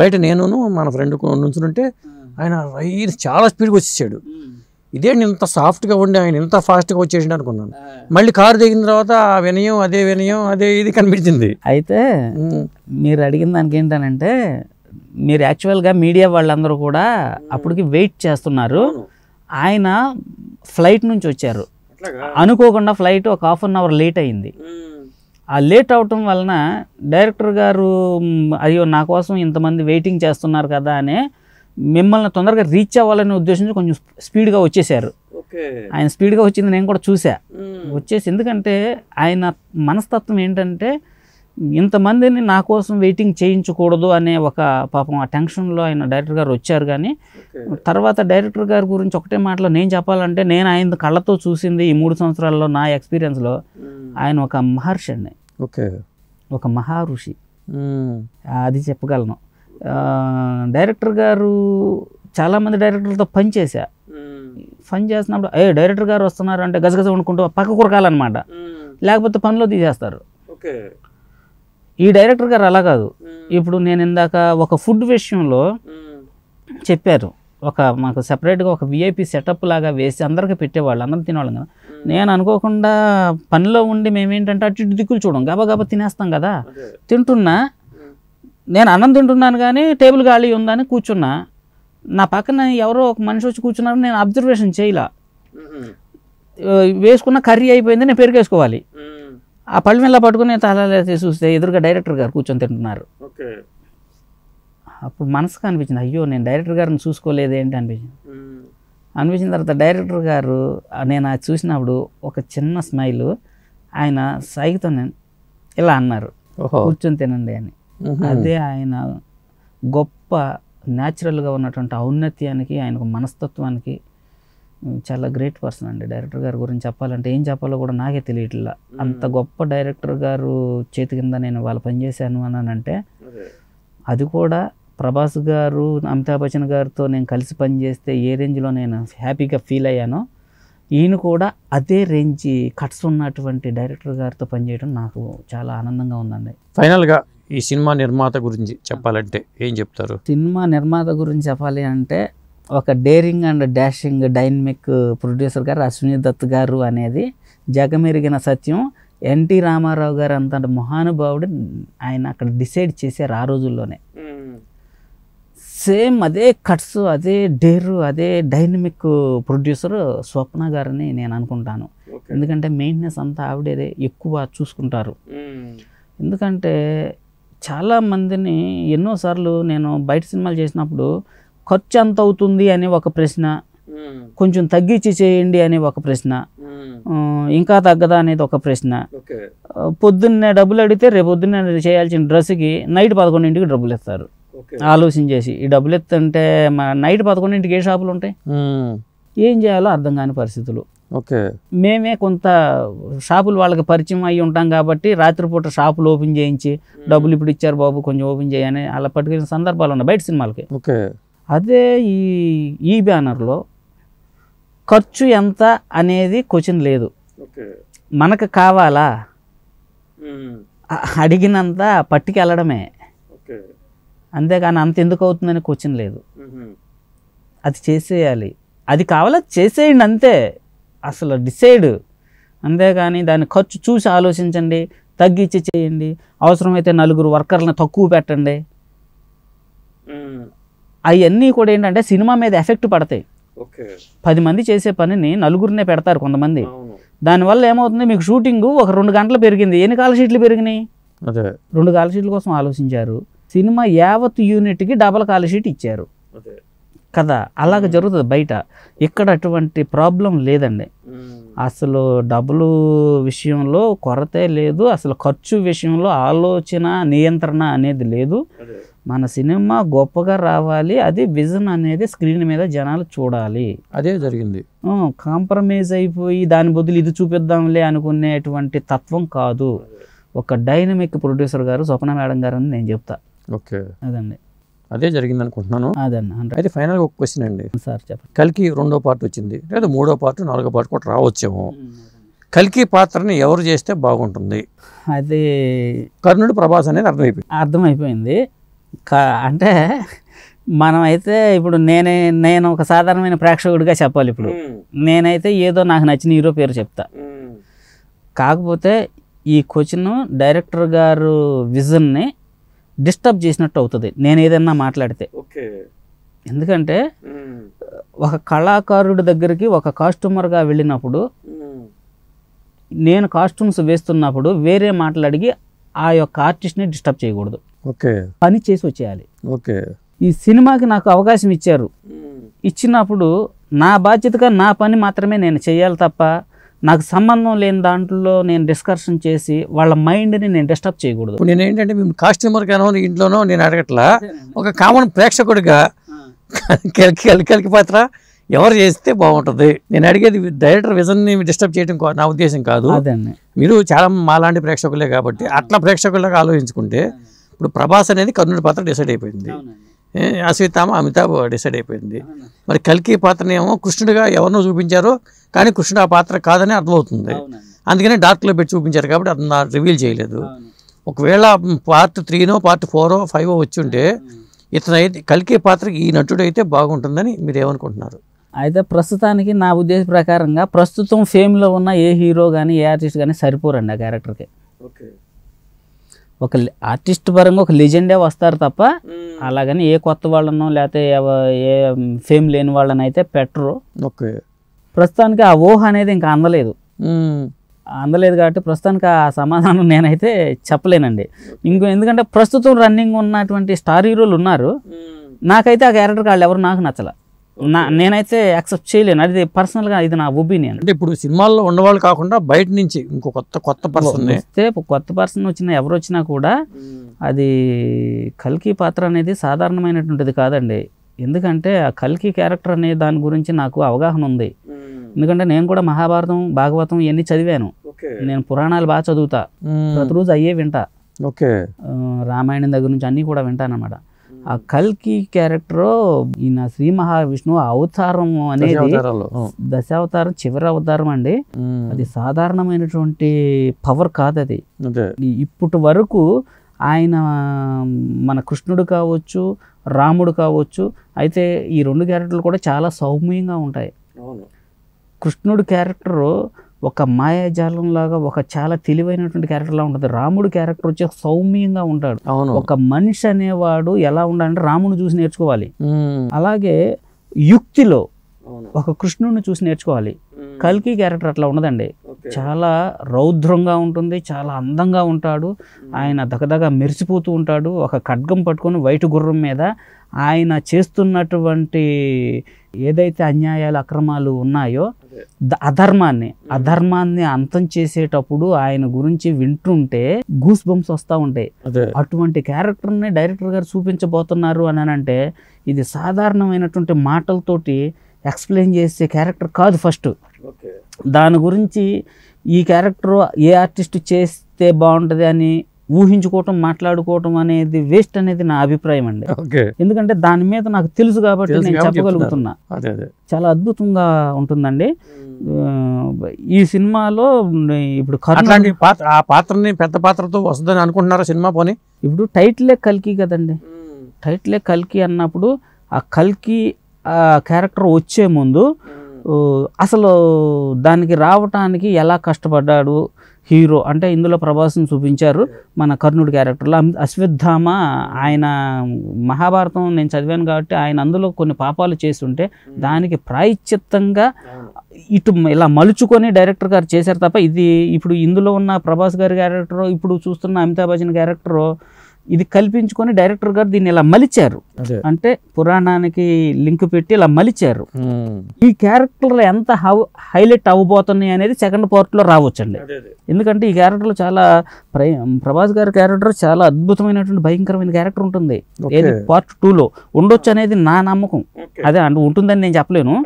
బయట నేను మన ఫ్రెండ్ నుంచుంటే ఆయన చాలా స్పీడ్గా వచ్చేసాడు. ఇదేంటి ఇంత సాఫ్ట్గా ఉండి ఆయన ఇంత ఫాస్ట్గా వచ్చేసిండు అనుకున్నాను. మళ్ళీ కారు దిగిన తర్వాత ఆ వినయం అదే ఇది కనిపించింది. అయితే మీరు అడిగిన దానికి ఏంటనంటే, మీరు యాక్చువల్గా మీడియా వాళ్ళందరూ కూడా అప్పటికి వెయిట్ చేస్తున్నారు. ఆయన ఫ్లైట్ నుంచి వచ్చారు, అనుకోకుండా ఫ్లైట్ ఒక ½ అవర్ లేట్ అయింది. ఆ లేట్ అవటం వలన డైరెక్టర్ గారు అయ్యో నా కోసం ఇంతమంది వెయిటింగ్ చేస్తున్నారు కదా అని మిమ్మల్ని తొందరగా రీచ్ అవ్వాలనే ఉద్దేశంతో కొంచెం స్పీడ్గా వచ్చేసారు. ఆయన స్పీడ్గా వచ్చింది నేను కూడా చూసా. వచ్చేసి ఎందుకంటే ఆయన మనస్తత్వం ఏంటంటే ఇంతమందిని నా కోసం వెయిటింగ్ చేయించకూడదు అనే ఒక పాపం ఆ టెన్షన్లో ఆయన డైరెక్టర్ గారు వచ్చారు. కానీ తర్వాత డైరెక్టర్ గారి గురించి ఒకటే మాటలో నేను చెప్పాలంటే, నేను ఆయన కళ్ళతో చూసింది ఈ 3 సంవత్సరాల్లో నా ఎక్స్పీరియన్స్లో ఆయన ఒక మహర్షి అండి, ఒక మహారుషి, అది చెప్పగలను. డైరెక్టర్ గారు చాలామంది డైరెక్టర్లతో పని చేసినప్పుడు డైరెక్టర్ గారు వస్తున్నారు అంటే గజగజ వండుకుంటూ పక్క కురకాలన్నమాట, లేకపోతే పనిలో తీసేస్తారు. ఈ డైరెక్టర్ గారు అలా కాదు. ఇప్పుడు నేను ఇందాక ఒక ఫుడ్ విషయంలో చెప్పారు, మాకు సెపరేట్గా ఒక విఐపి సెటప్ లాగా వేసి అందరికీ పెట్టేవాళ్ళు, అందరం తినేవాళ్ళం కదా. నేను అనుకోకుండా పనిలో ఉండి మేమేంటంటే అటు ఇటు దిక్కులు చూడం, గబా తినేస్తాం కదా. తింటున్నా, నేను అన్నం తింటున్నాను కానీ టేబుల్ ఖాళీ ఉందని కూర్చున్నా, నా పక్కన ఎవరో ఒక మనిషి వచ్చి కూర్చున్నారు, నేను అబ్జర్వేషన్ చేయలా. వేసుకున్న కర్రీ అయిపోయింది, నేను పెరిగేసుకోవాలి. ఆ పళ్ళ మీద పట్టుకుని తలలేసి చూస్తే ఎదురుగా డైరెక్టర్ గారు కూర్చొని తింటున్నారు. అప్పుడు మనసుకు అనిపించింది, అయ్యో నేను డైరెక్టర్ గారిని చూసుకోలేదేంటి అనిపించిన తర్వాత డైరెక్టర్ గారు నేను అది చూసినప్పుడు ఒక చిన్న స్మైల్, ఆయన సైగుతో ఇలా అన్నారు, కూర్చొని తినండి అని. అదే ఆయన గొప్ప న్యాచురల్గా ఉన్నటువంటి ఔన్నత్యానికి, ఆయనకు మనస్తత్వానికి చాలా గ్రేట్ పర్సన్ అండి. డైరెక్టర్ గారి గురించి చెప్పాలంటే ఏం చెప్పాలో కూడా నాకే తెలియట్లా. అంత గొప్ప డైరెక్టర్ గారు చేతి కింద నేను వాళ్ళు పనిచేశాను అని అంటే, అది కూడా ప్రభాస్ గారు, అమితాబ్ బచ్చన్ గారితో నేను కలిసి పనిచేస్తే ఏ రేంజ్లో నేను హ్యాపీగా ఫీల్ అయ్యానో, ఈయన కూడా అదే రేంజ్ కట్స్ ఉన్నటువంటి డైరెక్టర్ గారితో పనిచేయడం నాకు చాలా ఆనందంగా ఉందండి. ఫైనల్గా ఈ సినిమా నిర్మాత గురించి చెప్పాలంటే ఏం చెప్తారు? సినిమా నిర్మాత గురించి చెప్పాలి అంటే, ఒక daring and dashing dynamic producer గారు అశ్విని దత్ గారు అనేది జగమెరిగిన సత్యం. ఎన్టీ రామారావు గారు అంత మహానుభావుడు, ఆయన అక్కడ డిసైడ్ చేశారు ఆ రోజుల్లోనే. సేమ్ అదే కట్స్, అదే డేరు, అదే డైనమిక్ ప్రొడ్యూసర్ స్వప్న గారని నేను అనుకుంటాను. ఎందుకంటే మెయింటెనెన్స్ అంతా ఆవిడే ఎక్కువ చూసుకుంటారు. ఎందుకంటే చాలామందిని ఎన్నోసార్లు నేను బయట సినిమాలు చేసినప్పుడు ఖర్చు ఎంత అవుతుంది అని ఒక ప్రశ్న, కొంచెం తగ్గించి చేయండి అని ఒక ప్రశ్న, ఇంకా తగ్గదా అనేది ఒక ప్రశ్న. పొద్దున్నే డబ్బులు అడిగితే రేపు పొద్దున్నే చేయాల్సిన డ్రెస్కి నైట్ 11ంటికి డబ్బులు ఇస్తారు. ఆలోచించేసి ఈ డబ్బులు ఎత్తుంటే నైట్ 11ంటికి ఏ షాపులు ఉంటాయి, ఏం చేయాలో అర్థం కాని పరిస్థితులు. మేమే కొంత షాపులు వాళ్ళకి పరిచయం అయ్యి ఉంటాం కాబట్టి రాత్రిపూట షాపులు ఓపెన్ చేయించి డబ్బులు ఇప్పుడు ఇచ్చారు బాబు కొంచెం ఓపెన్ చేయని అలా పట్టుకెళ్ళిన సందర్భాలు ఉన్నాయి బయట సినిమాలకి. అదే ఈ బ్యానర్లో ఖర్చు ఎంత అనేది క్వశ్చన్ లేదు, మనకు కావాలా అడిగినంత పట్టుకెళ్ళడమే, అంతేగాని అంత ఎందుకు అవుతుందని క్వశ్చన్ లేదు. అది చేసేయాలి, అది కావాలా చేసేయండి అంతే, అసలు డిసైడ్. అంతేగాని దాని ఖర్చు చూసి ఆలోచించండి, తగ్గించి చేయండి, అవసరమైతే 4 వర్కర్లను తక్కువ పెట్టండి. అవన్నీ కూడా ఏంటంటే సినిమా మీద ఎఫెక్ట్ పడతాయి. 10 మంది చేసే పనిని 4 పెడతారు కొంతమంది. దానివల్ల ఏమవుతుంది, మీకు షూటింగ్ ఒక 2 గంటలు పెరిగింది, ఎన్ని కాల్ షీట్లు పెరిగినాయి, 2 కాల్ షీట్ల కోసం ఆలోచించారు. సినిమా యావత్ యూనిట్కి డబల్ కాల్ షీట్ ఇచ్చారు కదా. అలాగ జరుగుతుంది బయట. ఇక్కడ అటువంటి ప్రాబ్లం లేదండి. అసలు డబ్బులు విషయంలో కొరతే లేదు, అసలు ఖర్చు విషయంలో ఆలోచన నియంత్రణ అనేది లేదు. మన సినిమా గొప్పగా రావాలి, అది విజన్ అనేది స్క్రీన్ మీద జనాలు చూడాలి. అదే జరిగింది. కాంప్రమైజ్ అయిపోయి దాని బదులు ఇది చూపిద్దాంలే అనుకునేటువంటి తత్వం కాదు. ఒక డైనమిక్ ప్రొడ్యూసర్ గారు స్వప్న మేడం గారు అని నేను చెప్తా. అదండి, అదే జరిగింది అనుకుంటున్నాను. అదన్న అయితే ఫైనల్గా ఒక క్వశ్చన్ అండి సార్, చెప్పండి. కల్కి 2వ పార్ట్ వచ్చింది, లేదా 3వ పార్ట్ 4వ పార్ట్ కూడా రావచ్చేమో. కల్కి పాత్రని ఎవరు చేస్తే బాగుంటుంది? అది కర్ణుడు ప్రభాస్ అనేది అర్థమైపోయింది. అంటే మనమైతే ఇప్పుడు నేను ఒక సాధారణమైన ప్రేక్షకుడిగా చెప్పాలి. ఇప్పుడు నేనైతే ఏదో నాకు నచ్చిన హీరో పేరు చెప్తా. కాకపోతే ఈ క్వశ్చన్ డైరెక్టర్ గారు విజన్ని డిస్టర్బ్ చేసినట్టు అవుతుంది నేను ఏదన్నా మాట్లాడితే. ఎందుకంటే ఒక కళాకారుడి దగ్గరికి ఒక కాస్ట్యూమర్గా వెళ్ళినప్పుడు, నేను కాస్ట్యూమ్స్ వేస్తున్నప్పుడు వేరే మాట్లాడి ఆ యొక్క ఆర్టిస్ట్ని డిస్టర్బ్ చేయకూడదు. పని చేసి వచ్చేయాలి. ఈ సినిమాకి నాకు అవకాశం ఇచ్చారు, ఇచ్చినప్పుడు నా బాధ్యతగా నా పని మాత్రమే నేను చేయాలి తప్ప నాకు సంబంధం లేని దాంట్లో నేను డిస్కషన్ చేసి వాళ్ళ మైండ్ని నేను డిస్టర్బ్ చేయకూడదు. నేను ఏంటంటే మేము కాస్ట్యూమర్ గానో ఇంట్లోనో నేను అడగట్లా, ఒక కామన్ ప్రేక్షకుడిగా కలికి పాత్ర ఎవరు చేస్తే బాగుంటుంది నేను అడిగేది. డైరెక్టర్ విజన్ని డిస్టర్బ్ చేయడం నా ఉద్దేశం కాదు. మీరు చాలా మాలాంటి ప్రేక్షకులే కాబట్టి అట్లా ప్రేక్షకులకు ఆలోచించుకుంటే, ఇప్పుడు ప్రభాస్ అనేది కర్ణుడి పాత్ర డిసైడ్ అయిపోయింది, అశ్వత్థామ అమితాబ్ డిసైడ్ అయిపోయింది. మరి కల్కి పాత్రనేమో కృష్ణుడిగా ఎవరినో చూపించారో కానీ కృష్ణుడు ఆ పాత్ర కాదని అర్థమవుతుంది. అందుకనే డార్క్లో పెట్టి చూపించారు కాబట్టి అది రివీల్ చేయలేదు. ఒకవేళ పార్ట్ 3నో పార్ట్ 4 5 వచ్చి ఉంటే ఇతనైతే కల్కి పాత్ర ఈ నటుడు అయితే బాగుంటుందని మీరు ఏమనుకుంటున్నారు? అయితే ప్రస్తుతానికి నా ఉద్దేశ ప్రకారంగా ప్రస్తుతం ఫేమ్లో ఉన్న ఏ హీరో కానీ ఏ ఆర్టిస్ట్ కానీ సరిపోరండి ఆ క్యారెక్టర్కి. ఒక ఆర్టిస్ట్ పరంగా ఒక లెజెండే వస్తారు తప్ప అలాగని ఏ కొత్త వాళ్ళనో లేకపోతే ఏ ఫేమ్ లేని వాళ్ళని అయితే పెట్టరు. ప్రస్తుతానికి ఆ ఊహ అనేది ఇంకా అందలేదు కాబట్టి ప్రస్తుతానికి ఆ సమాధానం నేనైతే చెప్పలేనండి. ఎందుకంటే ప్రస్తుతం రన్నింగ్ ఉన్నటువంటి స్టార్ హీరోలు ఉన్నారు, నాకైతే ఆ క్యారెక్టర్ వాళ్ళు ఎవరు నాకు నచ్చల, నేనైతే యాక్సెప్ట్ చేయలేను. అది పర్సనల్గా ఇది నా ఒపీనియన్. అంటే ఇప్పుడు సినిమాల్లో ఉన్నవాళ్ళు కాకుండా బయట నుంచి ఇంకో కొత్త పర్సన్ వస్తే, కొత్త పర్సన్ వచ్చినా ఎవరు వచ్చినా కూడా అది కల్కి పాత్ర అనేది సాధారణమైనటువంటిది కాదండి. ఎందుకంటే ఆ కల్కి క్యారెక్టర్ అనే దాని గురించి నాకు అవగాహన ఉంది. ఎందుకంటే నేను కూడా మహాభారతం భాగవతం ఇవన్నీ చదివాను. నేను పురాణాలు బాగా చదువుతా, ప్రతిరోజు అయ్యే వింటా. రామాయణం దగ్గర నుంచి అన్నీ కూడా వింటానమాట. ఆ కల్కి క్యారెక్టర్ ఈయన శ్రీ మహావిష్ణువు అవతారం అనేది దశావతారం చివరి అవతారం అండి. అది సాధారణమైనటువంటి పవర్ కాదు. అది ఇప్పటి వరకు ఆయన మన కృష్ణుడు కావచ్చు, రాముడు కావచ్చు, అయితే ఈ 2 క్యారెక్టర్లు కూడా చాలా సౌమ్యంగా ఉంటాయి. కృష్ణుడు క్యారెక్టర్ ఒక మాయాజాలం లాగా ఒక చాలా తెలివైనటువంటి క్యారెక్టర్ లా ఉంటుంది. రాముడు క్యారెక్టర్ వచ్చి సౌమ్యంగా ఉంటాడు. ఒక మనిషి అనేవాడు ఎలా ఉండాలంటే రాముని చూసి నేర్చుకోవాలి. అలాగే యుక్తిలో ఒక కృష్ణుడిని చూసి నేర్చుకోవాలి. కల్కి క్యారెక్టర్ అట్లా ఉండదండి, చాలా రౌద్రంగా ఉంటుంది, చాలా అందంగా ఉంటాడు. ఆయన దగదగా మెరిసిపోతూ ఉంటాడు. ఒక ఖడ్గం పట్టుకొని వైట్ గుర్రం మీద ఆయన చేస్తున్నటువంటి ఏదైతే అన్యాయాలు అక్రమాలు ఉన్నాయో అధర్మాన్ని అంతం చేసేటప్పుడు ఆయన గురించి వింటుంటే గూస్ బంప్స్ వస్తూ ఉంటాయి. అటువంటి క్యారెక్టర్ని డైరెక్టర్ గారు చూపించబోతున్నారు అని అంటే ఇది సాధారణమైనటువంటి మాటలతోటి ఎక్స్ప్లెయిన్ చేసే క్యారెక్టర్ కాదు. ఫస్ట్ దాని గురించి ఈ క్యారెక్టర్ ఏ ఆర్టిస్ట్ చేస్తే బాగుంటుంది అని ఊహించుకోవటం మాట్లాడుకోవటం అనేది వేస్ట్ అనేది నా అభిప్రాయం అండి. ఎందుకంటే దాని మీద నాకు తెలుసు కాబట్టి నేను చెప్పగలుగుతున్నా. చాలా అద్భుతంగా ఉంటుందండి ఈ సినిమాలో. ఇప్పుడు ఆ పాత్రని పెద్ద పాత్రతో వస్తుందని అనుకుంటున్నారా సినిమా పోనీ? ఇప్పుడు టైటిలే కల్కి కదండి, టైటిలే కల్కి అన్నప్పుడు ఆ కల్కి క్యారెక్టర్ వచ్చే ముందు అసలు దానికి రావటానికి ఎలా కష్టపడ్డాడు హీరో అంటే ఇందులో ప్రభాస్ని చూపించారు. మన కర్ణుడి క్యారెక్టర్లో అశ్వత్థామ ఆయన మహాభారతం నేను చదివాను కాబట్టి ఆయన అందులో కొన్ని పాపాలు చేస్తుంటే దానికి ప్రాయశ్చిత్తంగా ఇటు ఇలా మలుచుకొని డైరెక్టర్ గారు చేశారు తప్ప ఇది ఇప్పుడు ఇందులో ఉన్న ప్రభాస్ గారి క్యారెక్టర్ ఇప్పుడు చూస్తున్న అమితాబ్ బచ్చన్ క్యారెక్టర్ ఇది కల్పించుకొని డైరెక్టర్ గారు దీన్ని ఇలా మలిచారు. అంటే పురాణానికి లింక్ పెట్టి ఇలా మలిచారు. ఈ క్యారెక్టర్లు ఎంత హైలైట్ అవ్వబోతున్నాయి అనేది సెకండ్ పార్ట్లో రావచ్చండి. ఎందుకంటే ఈ క్యారెక్టర్లో చాలా ప్రభాస్ గారి క్యారెక్టర్ చాలా అద్భుతమైనటువంటి భయంకరమైన క్యారెక్టర్ ఉంటుంది. ఏది పార్ట్ 2లో ఉండొచ్చు అనేది నా నమ్మకం. అదే అంటే ఉంటుందని నేను చెప్పలేను,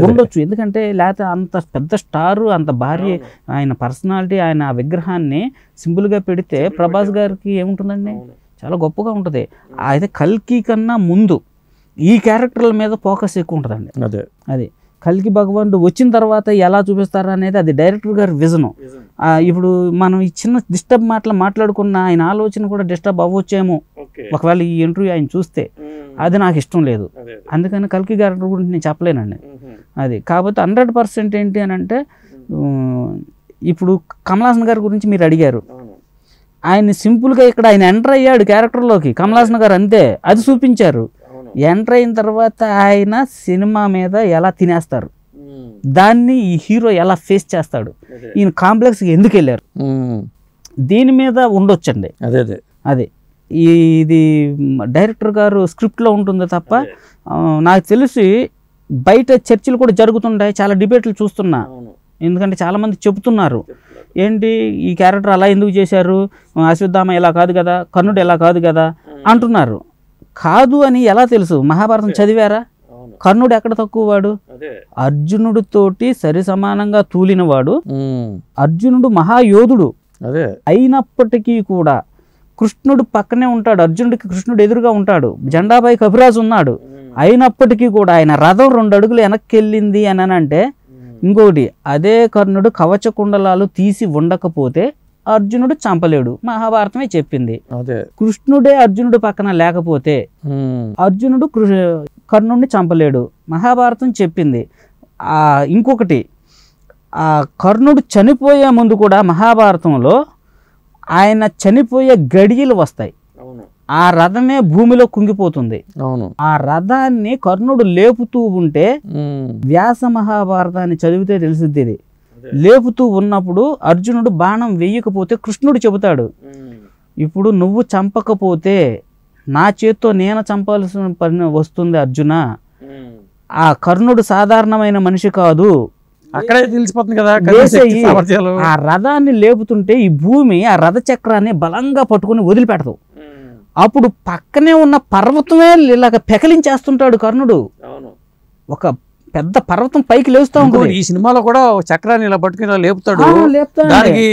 ఉండొచ్చు. ఎందుకంటే లేకపోతే అంత పెద్ద స్టారు అంత భారీ ఆయన పర్సనాలిటీ ఆయన విగ్రహాన్ని సింపుల్గా పెడితే ప్రభాస్ గారికి ఏముంటుందండి, చాలా గొప్పగా ఉంటుంది. అయితే కల్కి కన్నా ముందు ఈ క్యారెక్టర్ల మీద ఫోకస్ ఎక్కువ ఉంటుందండి. అది కల్కి భగవానుడు వచ్చిన తర్వాత ఎలా చూపిస్తారు అనేది అది డైరెక్టర్ గారి విజను. ఇప్పుడు మనం ఈ చిన్న డిస్టర్బ్ మాట్లాడుకున్న ఆయన ఆలోచన కూడా డిస్టర్బ్ అవ్వచ్చేమో ఒకవేళ ఈ ఇంటర్వ్యూ ఆయన చూస్తే. అది నాకు ఇష్టం లేదు, అందుకని కల్కి గారి గురించి నేను చెప్పలేనండి. అది కాకపోతే 100% ఏంటి అని అంటే, ఇప్పుడు కమల్ హాసన్ గారి గురించి మీరు అడిగారు. ఆయన సింపుల్గా ఇక్కడ ఆయన ఎంటర్ అయ్యాడు క్యారెక్టర్లోకి, కమల్ హాసన్ గారు అంతే, అది చూపించారు. ఎంటర్ అయిన తర్వాత ఆయన సినిమా మీద ఎలా తినేస్తారు, దాన్ని ఈ హీరో ఎలా ఫేస్ చేస్తాడు, ఈయన కాంప్లెక్స్కి ఎందుకు వెళ్ళారు, దీని మీద ఉండొచ్చండి. అదే ఇది డైరెక్టర్ గారు స్క్రిప్ట్లో ఉంటుంది తప్ప, నాకు తెలిసి బయట చర్చలు కూడా జరుగుతుంటాయి, చాలా డిబేట్లు చూస్తున్నా. ఎందుకంటే చాలామంది చెబుతున్నారు ఏంటి ఈ క్యారెక్టర్ అలా ఎందుకు చేశారు, అశ్వత్థామ ఇలా కాదు కదా, కర్ణుడు ఎలా కాదు కదా అంటున్నారు. కాదు అని ఎలా తెలుసు? మహాభారతం చదివారా? కర్ణుడు ఎక్కడ తక్కువ వాడు? అర్జునుడితోటి సరి సమానంగా తూలినవాడు. అర్జునుడు మహాయోధుడు అయినప్పటికీ కూడా కృష్ణుడు పక్కనే ఉంటాడు, అర్జునుడికి కృష్ణుడు ఎదురుగా ఉంటాడు, జెండాపై కపిరాజు ఉన్నాడు. అయినప్పటికీ కూడా ఆయన రథం 2 అడుగులు వెనక్కి వెళ్ళింది అని అంటే, ఇంకొకటి అదే కర్ణుడు కవచ కుండలాలు తీసి ఉండకపోతే అర్జునుడు చంపలేడు, మహాభారతమే చెప్పింది. కృష్ణుడే అర్జునుడు పక్కన లేకపోతే అర్జునుడు కర్ణుడిని చంపలేడు, మహాభారతం చెప్పింది. ఇంకొకటి కర్ణుడు చనిపోయే ముందు కూడా మహాభారతంలో ఆయన చనిపోయే గడియలు వస్తాయి, ఆ రథమే భూమిలో కుంగిపోతుంది. ఆ రథాన్ని కర్ణుడు లేపుతూ ఉంటే, వ్యాస మహాభారతాన్ని చదివితే తెలిసిద్ది. ఇది లేపుతూ ఉన్నప్పుడు అర్జునుడు బాణం వేయకపోతే కృష్ణుడు చెబుతాడు, ఇప్పుడు నువ్వు చంపకపోతే నా చేత్తో నేను చంపాల్సిన పని వస్తుంది అర్జున, ఆ కర్ణుడు సాధారణమైన మనిషి కాదు. అక్కడే తెలిసిపోతుంది కదా. ఆ రథాన్ని లేపుతుంటే ఈ భూమి ఆ రథ చక్రాన్ని బలంగా పట్టుకుని వదిలిపెడతావు. అప్పుడు పక్కనే ఉన్న పర్వతమే ఇలాగ పెకలించేస్తుంటాడు కర్ణుడు. ఒక పెద్ద పర్వతం పైకి లేపుతా ఉంటుంది. ఈ సినిమాలో కూడా చక్రాన్ని ఇలా పట్టుకుని లేపుతాడు, దానికి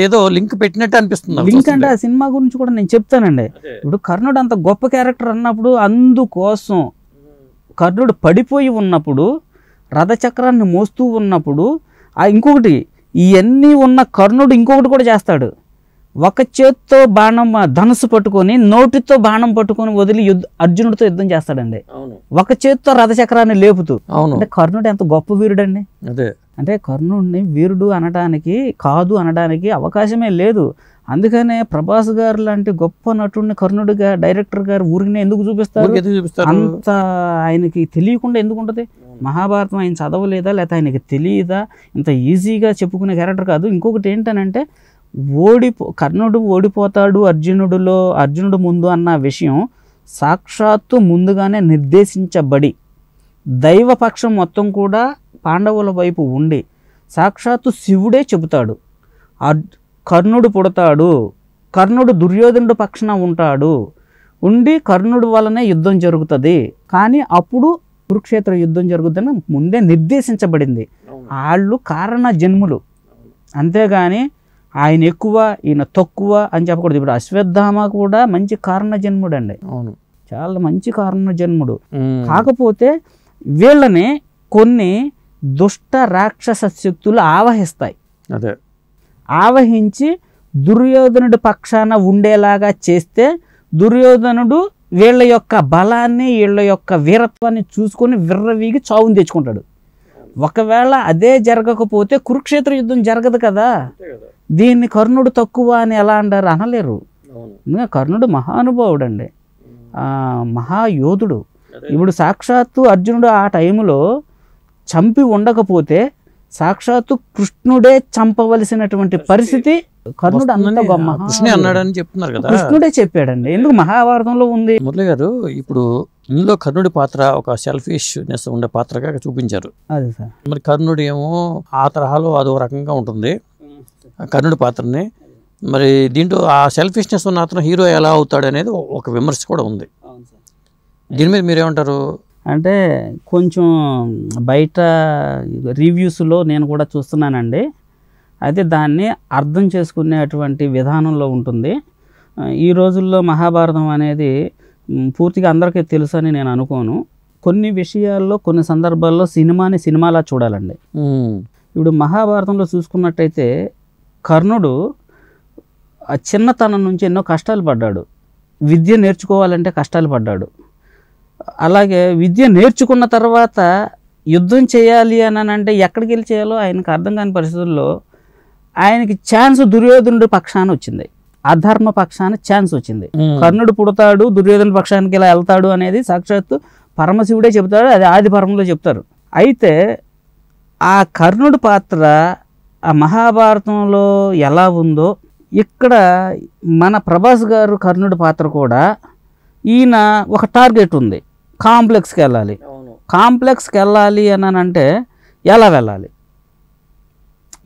ఏదో లింక్ పెట్టినట్టు అనిపిస్తుంది. లింక్ అంటే ఆ సినిమా గురించి కూడా నేను చెప్తానండి. ఇప్పుడు కర్ణుడు అంత గొప్ప క్యారెక్టర్ అన్నప్పుడు, అందుకోసం కర్ణుడు పడిపోయి ఉన్నప్పుడు, రథచక్రాన్ని మోస్తూ ఉన్నప్పుడు, ఇంకొకటి ఇవన్నీ ఉన్న కర్ణుడు ఇంకొకటి కూడా చేస్తాడు. ఒక చేత్తో బాణం ధనుసు పట్టుకొని, నోటితో బాణం పట్టుకొని వదిలి అర్జునుడితో యుద్ధం చేస్తాడండి, ఒక చేత్తో రథచక్రాన్ని లేపుతూ. అంటే కర్ణుడు ఎంత గొప్ప వీరుడండి. అంటే కర్ణుడిని వీరుడు అనడానికి కాదు అనడానికి అవకాశమే లేదు. అందుకనే ప్రభాస్ గారు లాంటి గొప్ప నటుడిని కర్ణుడిగా డైరెక్టర్ గారు ఊరినే ఎందుకు చూపిస్తారు? అంత ఆయనకి తెలియకుండా ఎందుకు ఉంటుంది? మహాభారతం ఆయన చదవలేదా, లేకపోతే ఆయనకి తెలియదా? ఇంత ఈజీగా చెప్పుకునే క్యారెక్టర్ కాదు. ఇంకొకటి ఏంటనంటే, కర్ణుడు ఓడిపోతాడు అర్జునుడు ముందు అన్న విషయం సాక్షాత్తు ముందుగానే నిర్దేశించబడి, దైవపక్షం మొత్తం కూడా పాండవుల వైపు ఉండి సాక్షాత్తు శివుడే చెబుతాడు, కర్ణుడు పుడతాడు, కర్ణుడు దుర్యోధనుడు పక్షాన ఉంటాడు, ఉండి కర్ణుడు వలనే యుద్ధం జరుగుతుంది. కానీ అప్పుడు కురుక్షేత్ర యుద్ధం జరుగుతుందని ముందే నిర్దేశించబడింది. వాళ్ళు కారణ జన్ములు, అంతేగాని ఆయన ఎక్కువ ఈయన తక్కువ అని చెప్పకూడదు. ఇప్పుడు అశ్వత్థామ కూడా మంచి కారణ జన్ముడు అండి, చాలా మంచి కారణ జన్ముడు. కాకపోతే వీళ్ళని కొన్ని దుష్ట రాక్షస శక్తులు ఆవహిస్తాయి. ఆవహించి దుర్యోధనుడి పక్షాన ఉండేలాగా చేస్తే, దుర్యోధనుడు వీళ్ళ యొక్క బలాన్ని వీళ్ళ యొక్క వీరత్వాన్ని చూసుకొని విర్రవీగి చావుని తెచ్చుకుంటాడు. ఒకవేళ అదే జరగకపోతే కురుక్షేత్ర యుద్ధం జరగదు కదా. దీన్ని కర్ణుడు తక్కువ అని ఎలా అంటారు? అనలేరు. కర్ణుడు మహానుభావుడు అండి, మహాయోధుడు. ఇప్పుడు సాక్షాత్తు అర్జునుడు ఆ టైంలో చంపి ఉండకపోతే సాక్షాత్తు కృష్ణుడే చంపవలసినటువంటి పరిస్థితి. కర్ణుడు అంత కృష్ణుడే చెప్పాడండి. ఎందుకు మహాభారతంలో ఉంది. మురళి గారు, ఇప్పుడు ఇందులో కర్ణుడి పాత్ర ఒక సెల్ఫిష్నెస్ ఉండే పాత్రగా చూపించారు. అదే సార్. మరి కర్ణుడు ఏమో ఆ తరహాలో అదో రకంగా ఉంటుంది కర్ణుడి పాత్రని. మరి దీంట్లో ఆ సెల్ఫిష్నెస్ ఉన్న అతను హీరో ఎలా అవుతాడు అనేది ఒక విమర్శ కూడా ఉంది. దీని మీద మీరేమంటారు? అంటే కొంచెం బయట రివ్యూస్లో నేను కూడా చూస్తున్నానండి. అయితే దాన్ని అర్థం చేసుకునేటువంటి విధానంలో ఉంటుంది. ఈ రోజుల్లో మహాభారతం అనేది పూర్తిగా అందరికీ తెలుసు అని నేను అనుకోను. కొన్ని విషయాల్లో కొన్ని సందర్భాల్లో సినిమాని సినిమాలా చూడాలండి. ఇప్పుడు మహాభారతంలో చూసుకున్నట్టయితే కర్ణుడు ఆ చిన్నతనం నుంచి ఎన్నో కష్టాలు పడ్డాడు. విద్య నేర్చుకోవాలంటే కష్టాలు పడ్డాడు. అలాగే విద్య నేర్చుకున్న తర్వాత యుద్ధం చేయాలి అని అంటే ఎక్కడికి వెళ్ళి చేయాలో ఆయనకు అర్థం కాని పరిస్థితుల్లో ఆయనకి ఛాన్స్ దుర్యోధనుడి పక్షాన వచ్చింది, అధర్మ పక్షాన ఛాన్స్ వచ్చింది. కర్ణుడు పుడతాడు, దుర్యోధన పక్షానికి ఇలా వెళ్తాడు అనేది సాక్షాత్తు పరమశివుడే చెబుతాడు, అది ఆది పర్వంలో చెప్తారు. అయితే ఆ కర్ణుడి పాత్ర ఆ మహాభారతంలో ఎలా ఉందో ఇక్కడ మన ప్రభాస్ గారు కర్ణుడి పాత్ర కూడా, ఈయన ఒక టార్గెట్ ఉంది, కాంప్లెక్స్కి వెళ్ళాలి. కాంప్లెక్స్కి వెళ్ళాలి అని అంటే ఎలా వెళ్ళాలి?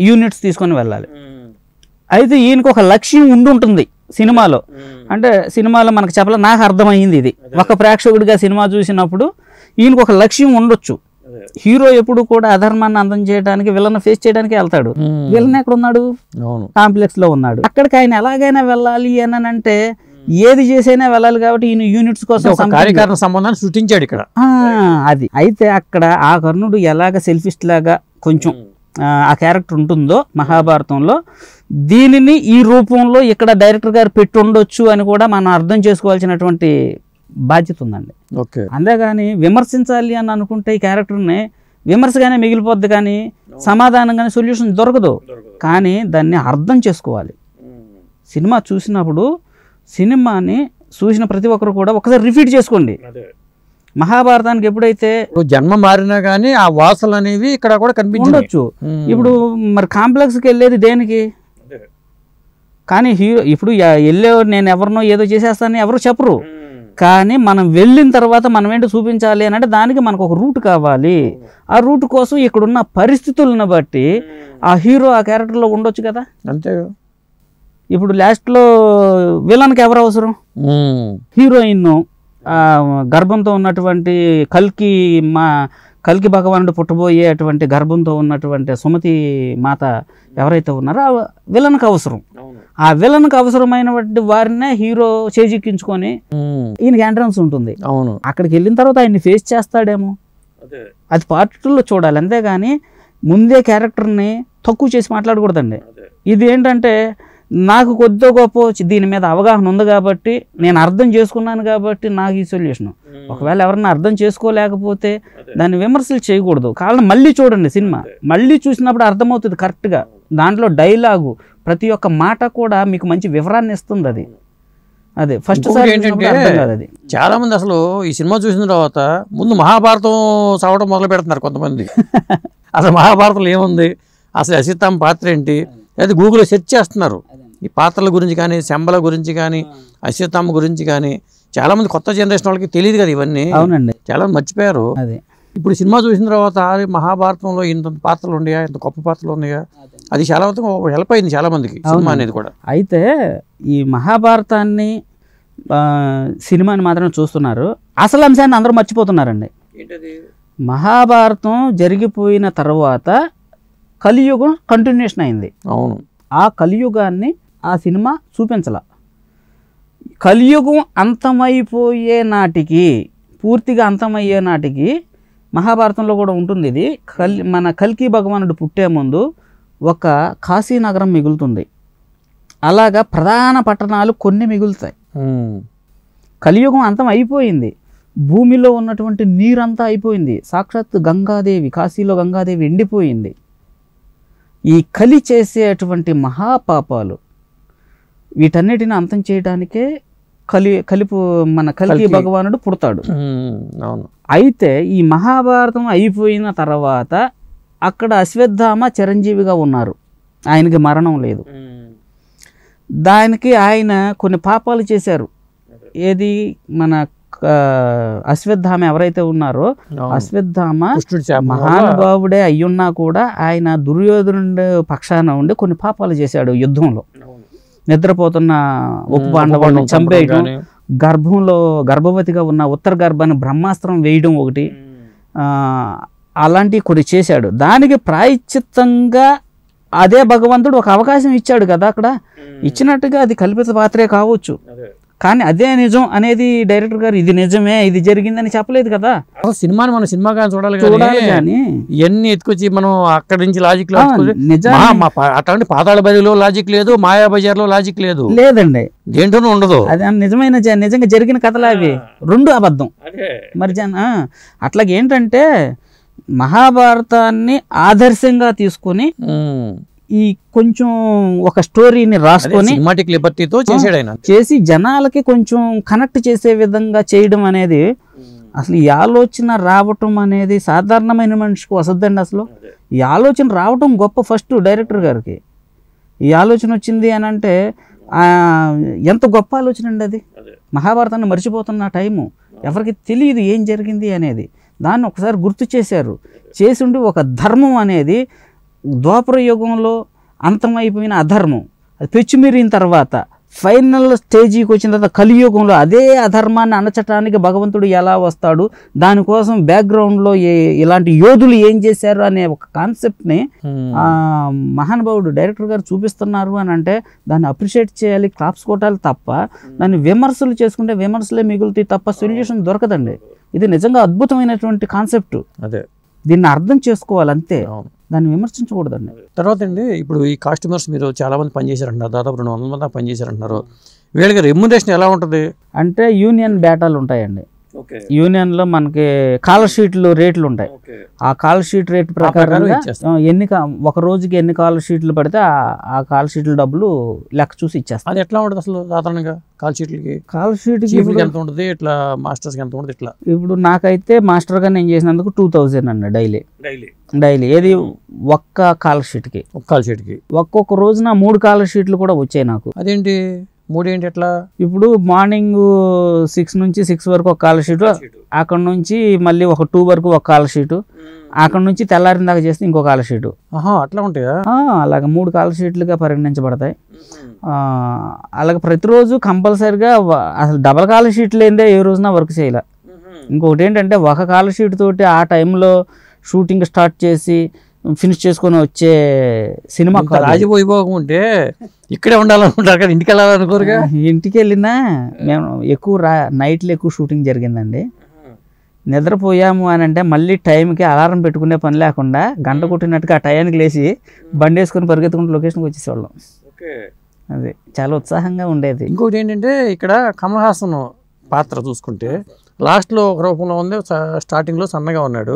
యూనిట్స్ తీసుకొని వెళ్ళాలి. అయితే ఈయనకు ఒక లక్ష్యం ఉండుంటుంది సినిమాలో. అంటే సినిమాలో మనకు చెప్పాలి, నాకు అర్థమైంది ఇది, ఒక ప్రేక్షకుడిగా సినిమా చూసినప్పుడు ఈయనకు ఒక లక్ష్యం ఉండొచ్చు. హీరో ఎప్పుడు కూడా అధర్మాన్ని అందం చేయడానికి, విలన్ ఫేస్ చేయడానికి వెళ్తాడు. విలన్ ఎక్కడ ఉన్నాడు? కాంప్లెక్స్ లో ఉన్నాడు. అక్కడికి ఆయన ఎలాగైనా వెళ్ళాలి అని అంటే ఏది చేసైనా వెళ్ళాలి. కాబట్టి ఈయన యూనిట్స్ కోసం సంబంధాన్ని సృష్టించాడు ఇక్కడ. అది అయితే అక్కడ ఆ కర్ణుడు ఎలాగ సెల్ఫిస్ట్ లాగా కొంచెం ఆ క్యారెక్టర్ ఉంటుందో మహాభారతంలో, దీనిని ఈ రూపంలో ఇక్కడ డైరెక్టర్ గారు పెట్టి ఉండొచ్చు అని కూడా మనం అర్థం చేసుకోవాల్సినటువంటి బాధ్యత ఉందండి. అంతేగాని విమర్శించాలి అని అనుకుంటే ఈ క్యారెక్టర్ని విమర్శగానే మిగిలిపోద్ది, కానీ సమాధానంగానే సొల్యూషన్ దొరకదు. కానీ దాన్ని అర్థం చేసుకోవాలి. సినిమా చూసినప్పుడు సినిమాని చూసిన ప్రతి ఒక్కరు కూడా ఒకసారి రిపీట్ చేసుకోండి. మహాభారతానికి ఎప్పుడైతే జన్మ మారినా కానీ ఆ వాసనలు అనేవి ఇక్కడ కూడా కనిపించవచ్చు. ఇప్పుడు మరి కాంప్లెక్స్కి వెళ్ళేది దేనికి? కానీ హీరో ఇప్పుడు వెళ్ళే నేను ఎవరినో ఏదో చేసేస్తానని ఎవరు చెప్పరు. కానీ మనం వెళ్ళిన తర్వాత మనం ఏంటో చూపించాలి అని అంటే దానికి మనకు ఒక రూట్ కావాలి. ఆ రూట్ కోసం ఇక్కడున్న పరిస్థితులను బట్టి ఆ హీరో ఆ క్యారెక్టర్లో ఉండొచ్చు కదా. అంతే. ఇప్పుడు లాస్ట్లో విలన్కి ఎవరు అవసరం? హీరోయిన్ గర్భంతో ఉన్నటువంటి కల్కి భగవానుడు పుట్టబోయేటువంటి గర్భంతో ఉన్నటువంటి సుమతి మాత ఎవరైతే ఉన్నారో ఆ విలన్కి అవసరం. ఆ విలన్కి అవసరమైనటువంటి వారినే హీరో చేజిక్కించుకొని ఈయనకి ఎంట్రన్స్ ఉంటుంది. అవును, అక్కడికి వెళ్ళిన తర్వాత ఆయన్ని ఫేస్ చేస్తాడేమో, అది పార్ట్ 2లో చూడాలి. అంతేగాని ముందే క్యారెక్టర్ని తక్కువ చేసి మాట్లాడకూడదండి. ఇది ఏంటంటే నాకు కొద్దిగా గొప్ప దీని మీద అవగాహన ఉంది కాబట్టి నేను అర్థం చేసుకున్నాను కాబట్టి నాకు ఈ సొల్యూషన్. ఒకవేళ ఎవరన్నా అర్థం చేసుకోలేకపోతే దాన్ని విమర్శలు చేయకూడదు. కారణం మళ్ళీ చూడండి సినిమా, మళ్ళీ చూసినప్పుడు అర్థమవుతుంది కరెక్ట్గా. దాంట్లో డైలాగు ప్రతి ఒక్క మాట కూడా మీకు మంచి వివరాన్ని ఇస్తుంది. అది అదే ఫస్ట్ సారి ఏంటంటే అది చాలా మంది అసలు ఈ సినిమా చూసిన తర్వాత ముందు మహాభారతం చదవడం మొదలు పెడుతున్నారు కొంతమంది. అసలు మహాభారతంలో ఏముంది, అసలు అశ్వత్థామ పాత్ర ఏంటి, అది గూగుల్లో సెర్చ్ చేస్తున్నారు. ఈ పాత్రల గురించి కానీ, శంబల గురించి కానీ, అశ్వత్థామ గురించి కానీ చాలామంది కొత్త జనరేషన్ వాళ్ళకి తెలియదు కదా ఇవన్నీ. అవునండి, చాలా మర్చిపోయారు. అదే ఇప్పుడు సినిమా చూసిన తర్వాత మహాభారతంలో ఇంత పాత్రలు ఉన్నాయా, ఇంత గొప్ప పాత్రలు ఉన్నాయా, అది చాలా హెల్ప్ అయింది చాలా మందికి సినిమా అనేది కూడా. అయితే ఈ మహాభారతాన్ని సినిమాని మాత్రమే చూస్తున్నారు, అసలు అంశాన్ని అందరూ మర్చిపోతున్నారండి. మహాభారతం జరిగిపోయిన తర్వాత కలియుగం కంటిన్యూషన్ అయింది. అవును, ఆ కలియుగాన్ని ఆ సినిమా చూపించాల. కలియుగం అంతమైపోయే నాటికి, పూర్తిగా అంతమయ్యే నాటికి మహాభారతంలో కూడా ఉంటుంది ఇది. మన కల్కి భగవానుడు పుట్టే ముందు ఒక కాశీనగరం మిగులుతుంది. అలాగా ప్రధాన పట్టణాలు కొన్ని మిగులుతాయి. కలియుగం అంతం అయిపోయింది, భూమిలో ఉన్నటువంటి నీరంతా అయిపోయింది. సాక్షాత్ గంగాదేవి, కాశీలో గంగాదేవి ఎండిపోయింది. ఈ కలి చేసేటువంటి మహాపాపాలు వీటన్నిటిని అంతం చేయడానికే మన కల్కి భగవానుడు పుడతాడు. అయితే ఈ మహాభారతం అయిపోయిన తర్వాత అక్కడ అశ్వత్థామ చిరంజీవిగా ఉన్నారు, ఆయనకి మరణం లేదు. దానికి ఆయన కొన్ని పాపాలు చేశారు. ఏది మన అశ్వత్థామ ఎవరైతే ఉన్నారో అశ్వత్థామ మహానుభావుడే అయ్యున్నా కూడా ఆయన దుర్యోధనుడి పక్షాన ఉండి కొన్ని పాపాలు చేశాడు యుద్ధంలో. నిద్రపోతున్న ఉప పాండవులను చంపేయడం, గర్భవతిగా ఉన్న ఉత్తర గర్భాన్ని బ్రహ్మాస్త్రం వేయడం ఒకటి, అలాంటివి కొన్ని చేశాడు. దానికి ప్రాయశ్చిత్తంగా అదే భగవంతుడు ఒక అవకాశం ఇచ్చాడు కదా అక్కడ. ఇచ్చినట్టుగా అది కల్పిత పాత్రే కావచ్చు, కానీ అదే నిజం అనేది డైరెక్టర్ గారు ఇది నిజమే ఇది జరిగిందని చెప్పలేదు కదా. సినిమాని మనం సినిమాగా చూడాలి కానీ ఇవన్నీ ఎత్తుకొచ్చి మనం అక్కడి నుంచి లాజిక్ అట్లాంటి పాతాళ బరిలో లాజిక్ లేదు, మాయా బజార్లో లాజిక్ లేదండి, దేంట్లోనూ ఉండదు. అది నిజంగా జరిగిన కథలు అవి రెండు అబద్ధం. మరి అట్లాగే ఏంటంటే మహాభారతాన్ని ఆదర్శంగా తీసుకొని ఈ కొంచెం ఒక స్టోరీని రాసుకొని చేసి జనాలకి కొంచెం కనెక్ట్ చేసే విధంగా చేయడం అనేది, అసలు ఈ ఆలోచన రావటం అనేది సాధారణమైన మనిషికి వసద్దండి. అసలు ఈ ఆలోచన రావటం గొప్ప. ఫస్ట్ డైరెక్టర్ గారికి ఈ ఆలోచన వచ్చింది అని అంటే ఎంత గొప్ప ఆలోచన అండి అది. మహాభారతాన్ని మర్చిపోతున్న టైము, ఎవరికి తెలియదు ఏం జరిగింది అనేది. దాన్ని ఒకసారి గుర్తు చేశారు. చేసిండి ఒక ధర్మం అనేది ద్వాపర యుగంలో అంతమైపోయిన అధర్మం అది పెచ్చుమీరిన తర్వాత ఫైనల్ స్టేజీకి వచ్చిన తర్వాత కలియుగంలో అదే అధర్మాన్ని అణచటానికి భగవంతుడు ఎలా వస్తాడు, దానికోసం బ్యాక్గ్రౌండ్లో ఇలాంటి యోధులు ఏం చేశారు అనే ఒక కాన్సెప్ట్ని మహానుభావుడు డైరెక్టర్ గారు చూపిస్తున్నారు అని అంటే దాన్ని అప్రిషియేట్ చేయాలి, క్లాప్స్ కొట్టాలి తప్ప దాన్ని విమర్శలు చేసుకుంటే విమర్శలే మిగులుతాయి తప్ప సొల్యూషన్ దొరకదండి. ఇది నిజంగా అద్భుతమైనటువంటి కాన్సెప్ట్. అదే దీన్ని అర్థం చేసుకోవాలి అంతే, దాన్ని విమర్శించకూడదండి. తర్వాత అండి ఇప్పుడు ఈ కాస్ట్యూమర్స్ మీరు చాలా మంది పనిచేశారంటున్నారు, దాదాపు 200 మంది పనిచేశారంటున్నారు. వీళ్ళకి రెమ్యునరేషన్ ఎలా ఉంటుంది అంటే యూనియన్ బేటాలు ఉంటాయండి. యూనియన్లో మనకి కాల్ షీట్లు రేట్లు ఉంటాయి. ఆ కాల్ షీట్ రేట్ ప్రకారంగా ఒక రోజుకి ఎన్ని కాల్ షీట్లు పడితే ఆ కాల్ షీట్ల డబ్బులు లెక్క చూసి ఇచ్చేస్తాం. అది ఎట్లా ఉంటుంది అసలు సాధారణంగా కాల్ షీట్కి ఎంత ఉంటుంది, ఇట్లా మాస్టర్స్కి ఎంత ఉంటుంది? ఇట్లా ఇప్పుడు నాకైతే మాస్టర్గా నేను చేసినందుకు 2000 అండి డైలీ. ఏది ఒక్క కాల్ షీట్కి ఒక్కొక్క రోజున 3 కాల్ షీట్లు కూడా వచ్చాయి నాకు. అదేంటి 3 ఏంటి ఎట్లా? ఇప్పుడు మార్నింగ్ 6 నుంచి 6 వరకు ఒక కాల్ షీటు, అక్కడ నుంచి మళ్ళీ ఒక 2 వరకు ఒక కాల్ షీటు, అక్కడ నుంచి తెల్లారిన దాకా చేస్తే ఇంకో కాల్ షీటు. అట్లా ఉంటాయా? అలాగే 3 కాల్ షీట్లుగా పరిగణించబడతాయి. అలాగే ప్రతిరోజు కంపల్సరిగా అసలు డబల్ కాల్ షీట్ లేదే ఏ రోజున వర్క్ చేయాలి. ఇంకొకటి ఏంటంటే ఒక కాల్ షీట్ తోటి ఆ టైంలో షూటింగ్ స్టార్ట్ చేసి ఫినిష్ చేసుకొని వచ్చే సినిమా రాజవైభోగం ఉంటే ఇక్కడే ఉండాలనుకుంటారు కదా, ఇంటికి వెళ్ళాలనుకోరుగా. ఇంటికి వెళ్ళినా మేము నైట్లో ఎక్కువ షూటింగ్ జరిగిందండి. నిద్రపోయాము అని అంటే మళ్ళీ టైంకి అలారం పెట్టుకునే పని లేకుండా గంట కొట్టినట్టుగా ఆ టయానికి లేచి బండి వేసుకొని పరిగెత్తుకుంటూ లొకేషన్కి వచ్చేసేవాళ్ళం. అది చాలా ఉత్సాహంగా ఉండేది. ఇంకోటి ఏంటంటే ఇక్కడ కమల్ హాసన్ పాత్ర చూసుకుంటే లాస్ట్లో ఒక రూపంలో ఉంది, స్టార్టింగ్లో సన్నగా ఉన్నాడు.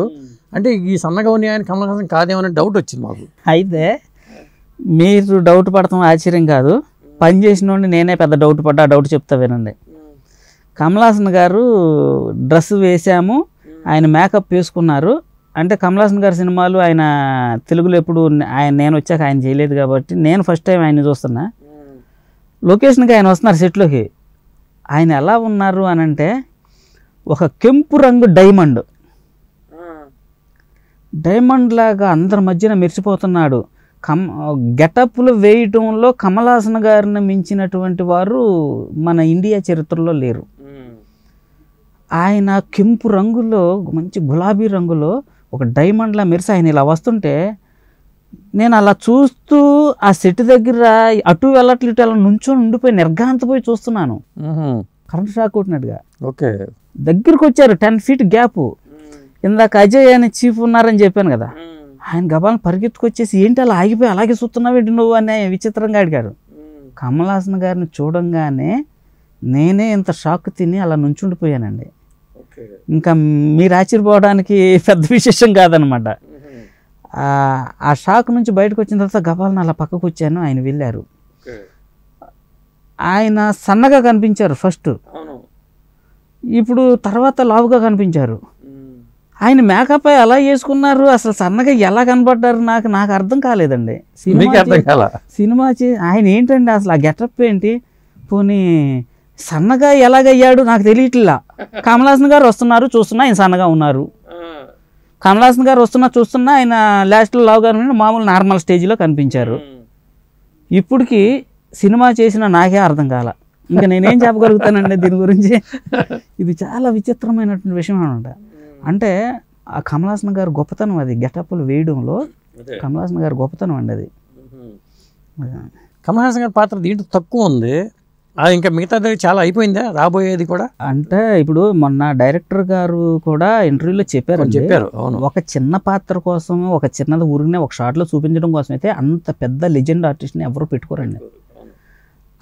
అంటే ఈ సన్నగా ఉన్న ఆయన కమల్ హాసన్ కాదేమనే డౌట్ వచ్చింది మాకు. అయితే మీరు డౌట్ పడతాం ఆశ్చర్యం కాదు, పని చేసిన నేనే పెద్ద డౌట్ పడ్డా. ఆ డౌట్ చెప్తా వినండి. కమల్ హాసన్ గారు డ్రెస్ వేసాము, ఆయన మేకప్ వేసుకున్నారు. అంటే కమల్ హాసన్ గారి సినిమాలు ఆయన తెలుగులో ఎప్పుడు నేను వచ్చాక ఆయన చేయలేదు కాబట్టి నేను ఫస్ట్ టైం ఆయన చూస్తున్నా. లొకేషన్కి ఆయన వస్తున్నారు సెట్లోకి. ఆయన ఎలా ఉన్నారు అని అంటే ఒక కెంపు రంగు డైమండ్ లాగా అందరి మధ్యన మెరిసిపోతున్నాడు. గెటప్లు వేయటంలో కమల్ హాసన్ గారిని మించినటువంటి వారు మన ఇండియా చరిత్రలో లేరు. ఆయన కెంపు రంగులో మంచి గులాబీ రంగులో ఒక డైమండ్లా మెరిసి ఆయన ఇలా వస్తుంటే నేను అలా చూస్తూ ఆ సెట్ దగ్గర అటు వెళ్ళట్లేదు అలా నుంచొని ఉండిపోయి నిర్ఘాంతపోయి చూస్తున్నాను. కరెంట్ షాక్ కొట్టినట్టుగా. దగ్గరికి వచ్చారు 10 feet గ్యాప్. ఇందాక అజయ్ అని చీఫ్ ఉన్నారని చెప్పాను కదా, ఆయన గబాలను పరిగెత్తుకొచ్చేసి ఏంటి అలా ఆగిపోయి అలాగే చూస్తున్నావు ఏంటి నువ్వు అనే విచిత్రంగా అడిగారు. కమల్ హాసన్ గారిని చూడంగానే నేనే ఇంత షాక్ తిని అలా నుంచుండిపోయానండి. ఇంకా మీరు ఆశ్చర్యపోవడానికి పెద్ద విశేషం కాదనమాట. ఆ షాక్ నుంచి బయటకు వచ్చిన తర్వాత గబాలను అలా పక్కకు వచ్చాను. ఆయన వెళ్ళారు. ఆయన సన్నగా కనిపించారు ఫస్ట్, ఇప్పుడు తర్వాత లావుగా కనిపించారు. ఆయన మేకప్ అలా వేసుకున్నారు, అసలు సన్నగా ఎలా కనపడ్డారు నాకు అర్థం కాలేదండి. సినిమా ఆయన ఏంటండి అసలు ఆ గెటప్ ఏంటి, పోనీ సన్నగా ఎలాగయ్యాడు నాకు తెలియట్లా. కమల్ హాసన్ గారు వస్తున్నారు చూస్తున్నా ఆయన సన్నగా ఉన్నారు, కమల్ హాసన్ గారు చూస్తున్నా ఆయన లాస్ట్లో లావుగా మామూలు నార్మల్ స్టేజ్లో కనిపించారు. ఇప్పటికి సినిమా చేసిన నాకే అర్థం కాల, ఇంకా నేనేం చెప్పగలుగుతానండి దీని గురించి. ఇది చాలా విచిత్రమైనటువంటి విషయం అనమాట. అంటే ఆ కమల్ హాసన్ గారు గొప్పతనం అది, గెటప్లు వేయడంలో కమల్ హాసన్ గారు గొప్పతనం అండి అది. కమల్ హాసన్ గారి పాత్ర దీంట్లో తక్కువ ఉంది, ఇంకా మిగతాది చాలా అయిపోయిందా రాబోయేది కూడా? అంటే ఇప్పుడు మొన్న డైరెక్టర్ గారు కూడా ఇంటర్వ్యూలో చెప్పారు. అవును, ఒక చిన్న పాత్ర కోసం ఒక చిన్నది ఊరినే ఒక షాట్లో చూపించడం కోసం అయితే అంత పెద్ద లెజెండ్ ఆర్టిస్ట్ని ఎవరు పెట్టుకోరండి.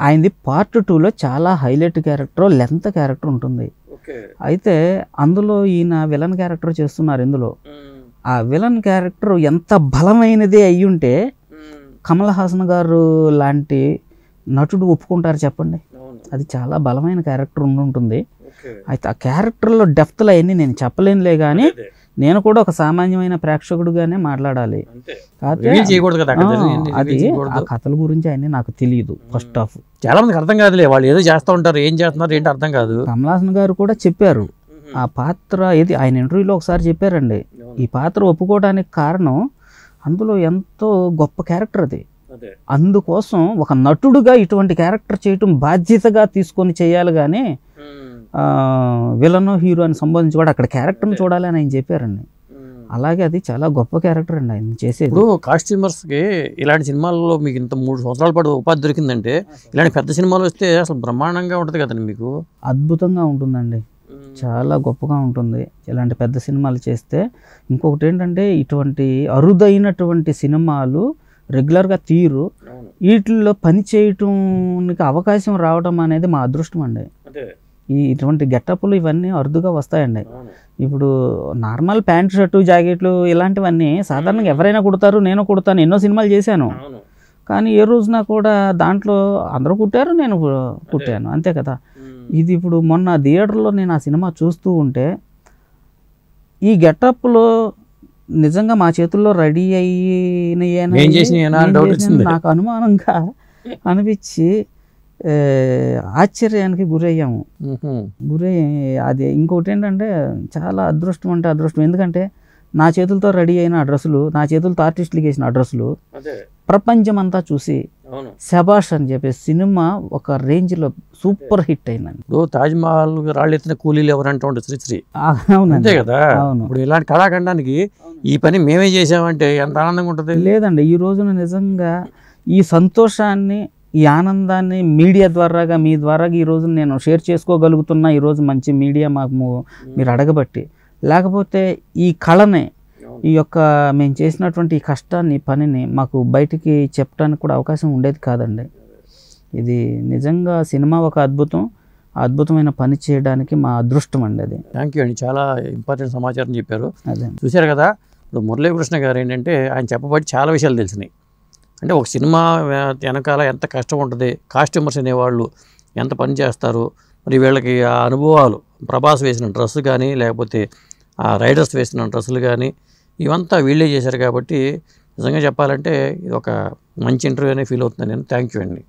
ఆయనది పార్ట్ 2లో చాలా హైలైట్ క్యారెక్టర్, లెంత్ క్యారెక్టర్ ఉంటుంది. అయితే అందులో ఈయన విలన్ క్యారెక్టర్ చేస్తున్నారు. ఇందులో ఆ విలన్ క్యారెక్టర్ ఎంత బలమైనది అయ్యుంటే కమల్ హాసన్ గారు లాంటి నటుడు ఒప్పుకుంటారు చెప్పండి? అది చాలా బలమైన క్యారెక్టర్ ఉంటుంది. అయితే ఆ క్యారెక్టర్లో డెప్త్లు అవన్నీ నేను చెప్పలేనులే, కానీ నేను కూడా ఒక సామాన్యమైన ప్రేక్షకుడుగానే మాట్లాడాలి. అది ఆ కథల గురించి అన్నీ నాకు తెలియదు. ఫస్ట్ ఆఫ్ చాలా మందికి అర్థం కాదులే, వాళ్ళు ఏదో చేస్తూ ఉంటారు, ఏం చేస్తున్నారు ఏంటి అర్థం కాదు. కమల్ హాసన్ గారు కూడా చెప్పారు ఆ పాత్ర ఏది, ఆయన ఇంటర్వ్యూలో ఒకసారి చెప్పారండి, ఈ పాత్ర ఒప్పుకోవడానికి కారణం అందులో ఎంతో గొప్ప క్యారెక్టర్ అది. అందుకోసం ఒక నటుడుగా ఇటువంటి క్యారెక్టర్ చేయటం బాధ్యతగా తీసుకొని చేయాలి, కానీ విలన్ హీరో అని సంబంధించి కూడా అక్కడ క్యారెక్టర్ని చూడాలి అని ఆయన చెప్పారండి. అలాగే అది చాలా గొప్ప క్యారెక్టర్ అండి ఆయన చేసేది. ఇప్పుడు కాస్ట్యూమర్స్కి ఇలాంటి సినిమాల్లో మీకు ఇంత 3 సంవత్సరాల పాటు ఉపాధి దొరికిందంటే ఇలాంటి పెద్ద సినిమాలు వస్తే అసలు బ్రహ్మాండంగా ఉంటుంది కదండి. మీకు అద్భుతంగా ఉంటుందండి, చాలా గొప్పగా ఉంటుంది ఇలాంటి పెద్ద సినిమాలు చేస్తే. ఇంకొకటి ఏంటంటే ఇటువంటి అరుదైనటువంటి సినిమాలు రెగ్యులర్గా తీరు, వీటిల్లో పని చేయటానికి అవకాశం రావడం అనేది మా అదృష్టం అండి. ఇటువంటి గెటప్లు ఇవన్నీ అరుదుగా వస్తాయండి. ఇప్పుడు నార్మల్ ప్యాంట్ షర్టు జాకెట్లు ఇలాంటివన్నీ సాధారణంగా ఎవరైనా కుడతారు, నేను కుడతాను, ఎన్నో సినిమాలు చేశాను. కానీ ఏ రోజున కూడా దాంట్లో అందరూ కుట్టారు, నేను కుట్టాను, అంతే కదా. ఇది ఇప్పుడు మొన్న థియేటర్లో నేను ఆ సినిమా చూస్తూ ఉంటే ఈ గెటప్లో నిజంగా మా చేతుల్లో రెడీ అయినాయని నాకు అనుమానంగా అనిపించి ఆశ్చర్యానికి గురయ్యాము. అది ఇంకొకటి ఏంటంటే చాలా అదృష్టం అంటే అదృష్టం. ఎందుకంటే నా చేతులతో రెడీ అయిన డ్రెస్సులు, నా చేతులతో ఆర్టిస్టులకి వేసిన డ్రెస్సులు ప్రపంచం అంతా చూసి శబాష్ అని చెప్పే సినిమా ఒక రేంజ్లో సూపర్ హిట్ అయిందండి. ఇప్పుడు తాజ్మహల్ రాళ్ళు ఎత్తిన కూలీలు ఎవరంటే ఉంటుంది శ్రీశ్రీ, అంతే కదా. ఇప్పుడు ఇలాంటి కళాఖండానికి ఈ పని మేమే చేసామంటే ఎంత ఆనందంగా ఉంటుంది. లేదండి, ఈ రోజున నిజంగా ఈ సంతోషాన్ని, ఈ ఆనందాన్ని మీడియా ద్వారాగా, మీ ద్వారాగా ఈరోజు నేను షేర్ చేసుకోగలుగుతున్నా. ఈరోజు మంచి మీడియా మాకు మీరు అడగబట్టి, లేకపోతే ఈ కళని, ఈ యొక్క మేము చేసినటువంటి ఈ కష్టాన్ని, పనిని మాకు బయటికి చెప్పడానికి కూడా అవకాశం ఉండేది కాదండి. ఇది నిజంగా సినిమా ఒక అద్భుతం, అద్భుతమైన పని చేయడానికి మా అదృష్టం అండి అది. థ్యాంక్ యూ అండి, చాలా ఇంపార్టెంట్ సమాచారం చెప్పారు. అదే చూశారు కదా. ఇప్పుడు మురళీకృష్ణ గారు ఏంటంటే ఆయన చెప్పబట్టి చాలా విషయాలు తెలిసినాయి. అంటే ఒక సినిమా వెనకాల ఎంత కష్టం ఉంటుంది, కాస్ట్యూమర్స్ అనేవాళ్ళు ఎంత పని చేస్తారు, మరి వీళ్ళకి ఆ అనుభవాలు, ప్రభాస్ వేసిన డ్రెస్ కానీ లేకపోతే ఆ రైడర్స్ వేసిన డ్రెస్సులు కానీ ఇవంతా వీళ్ళే చేశారు. కాబట్టి నిజంగా చెప్పాలంటే ఇది ఒక మంచి ఇంటర్వ్యూ అనే ఫీల్ అవుతుంది నేను. థ్యాంక్ యూ అండి.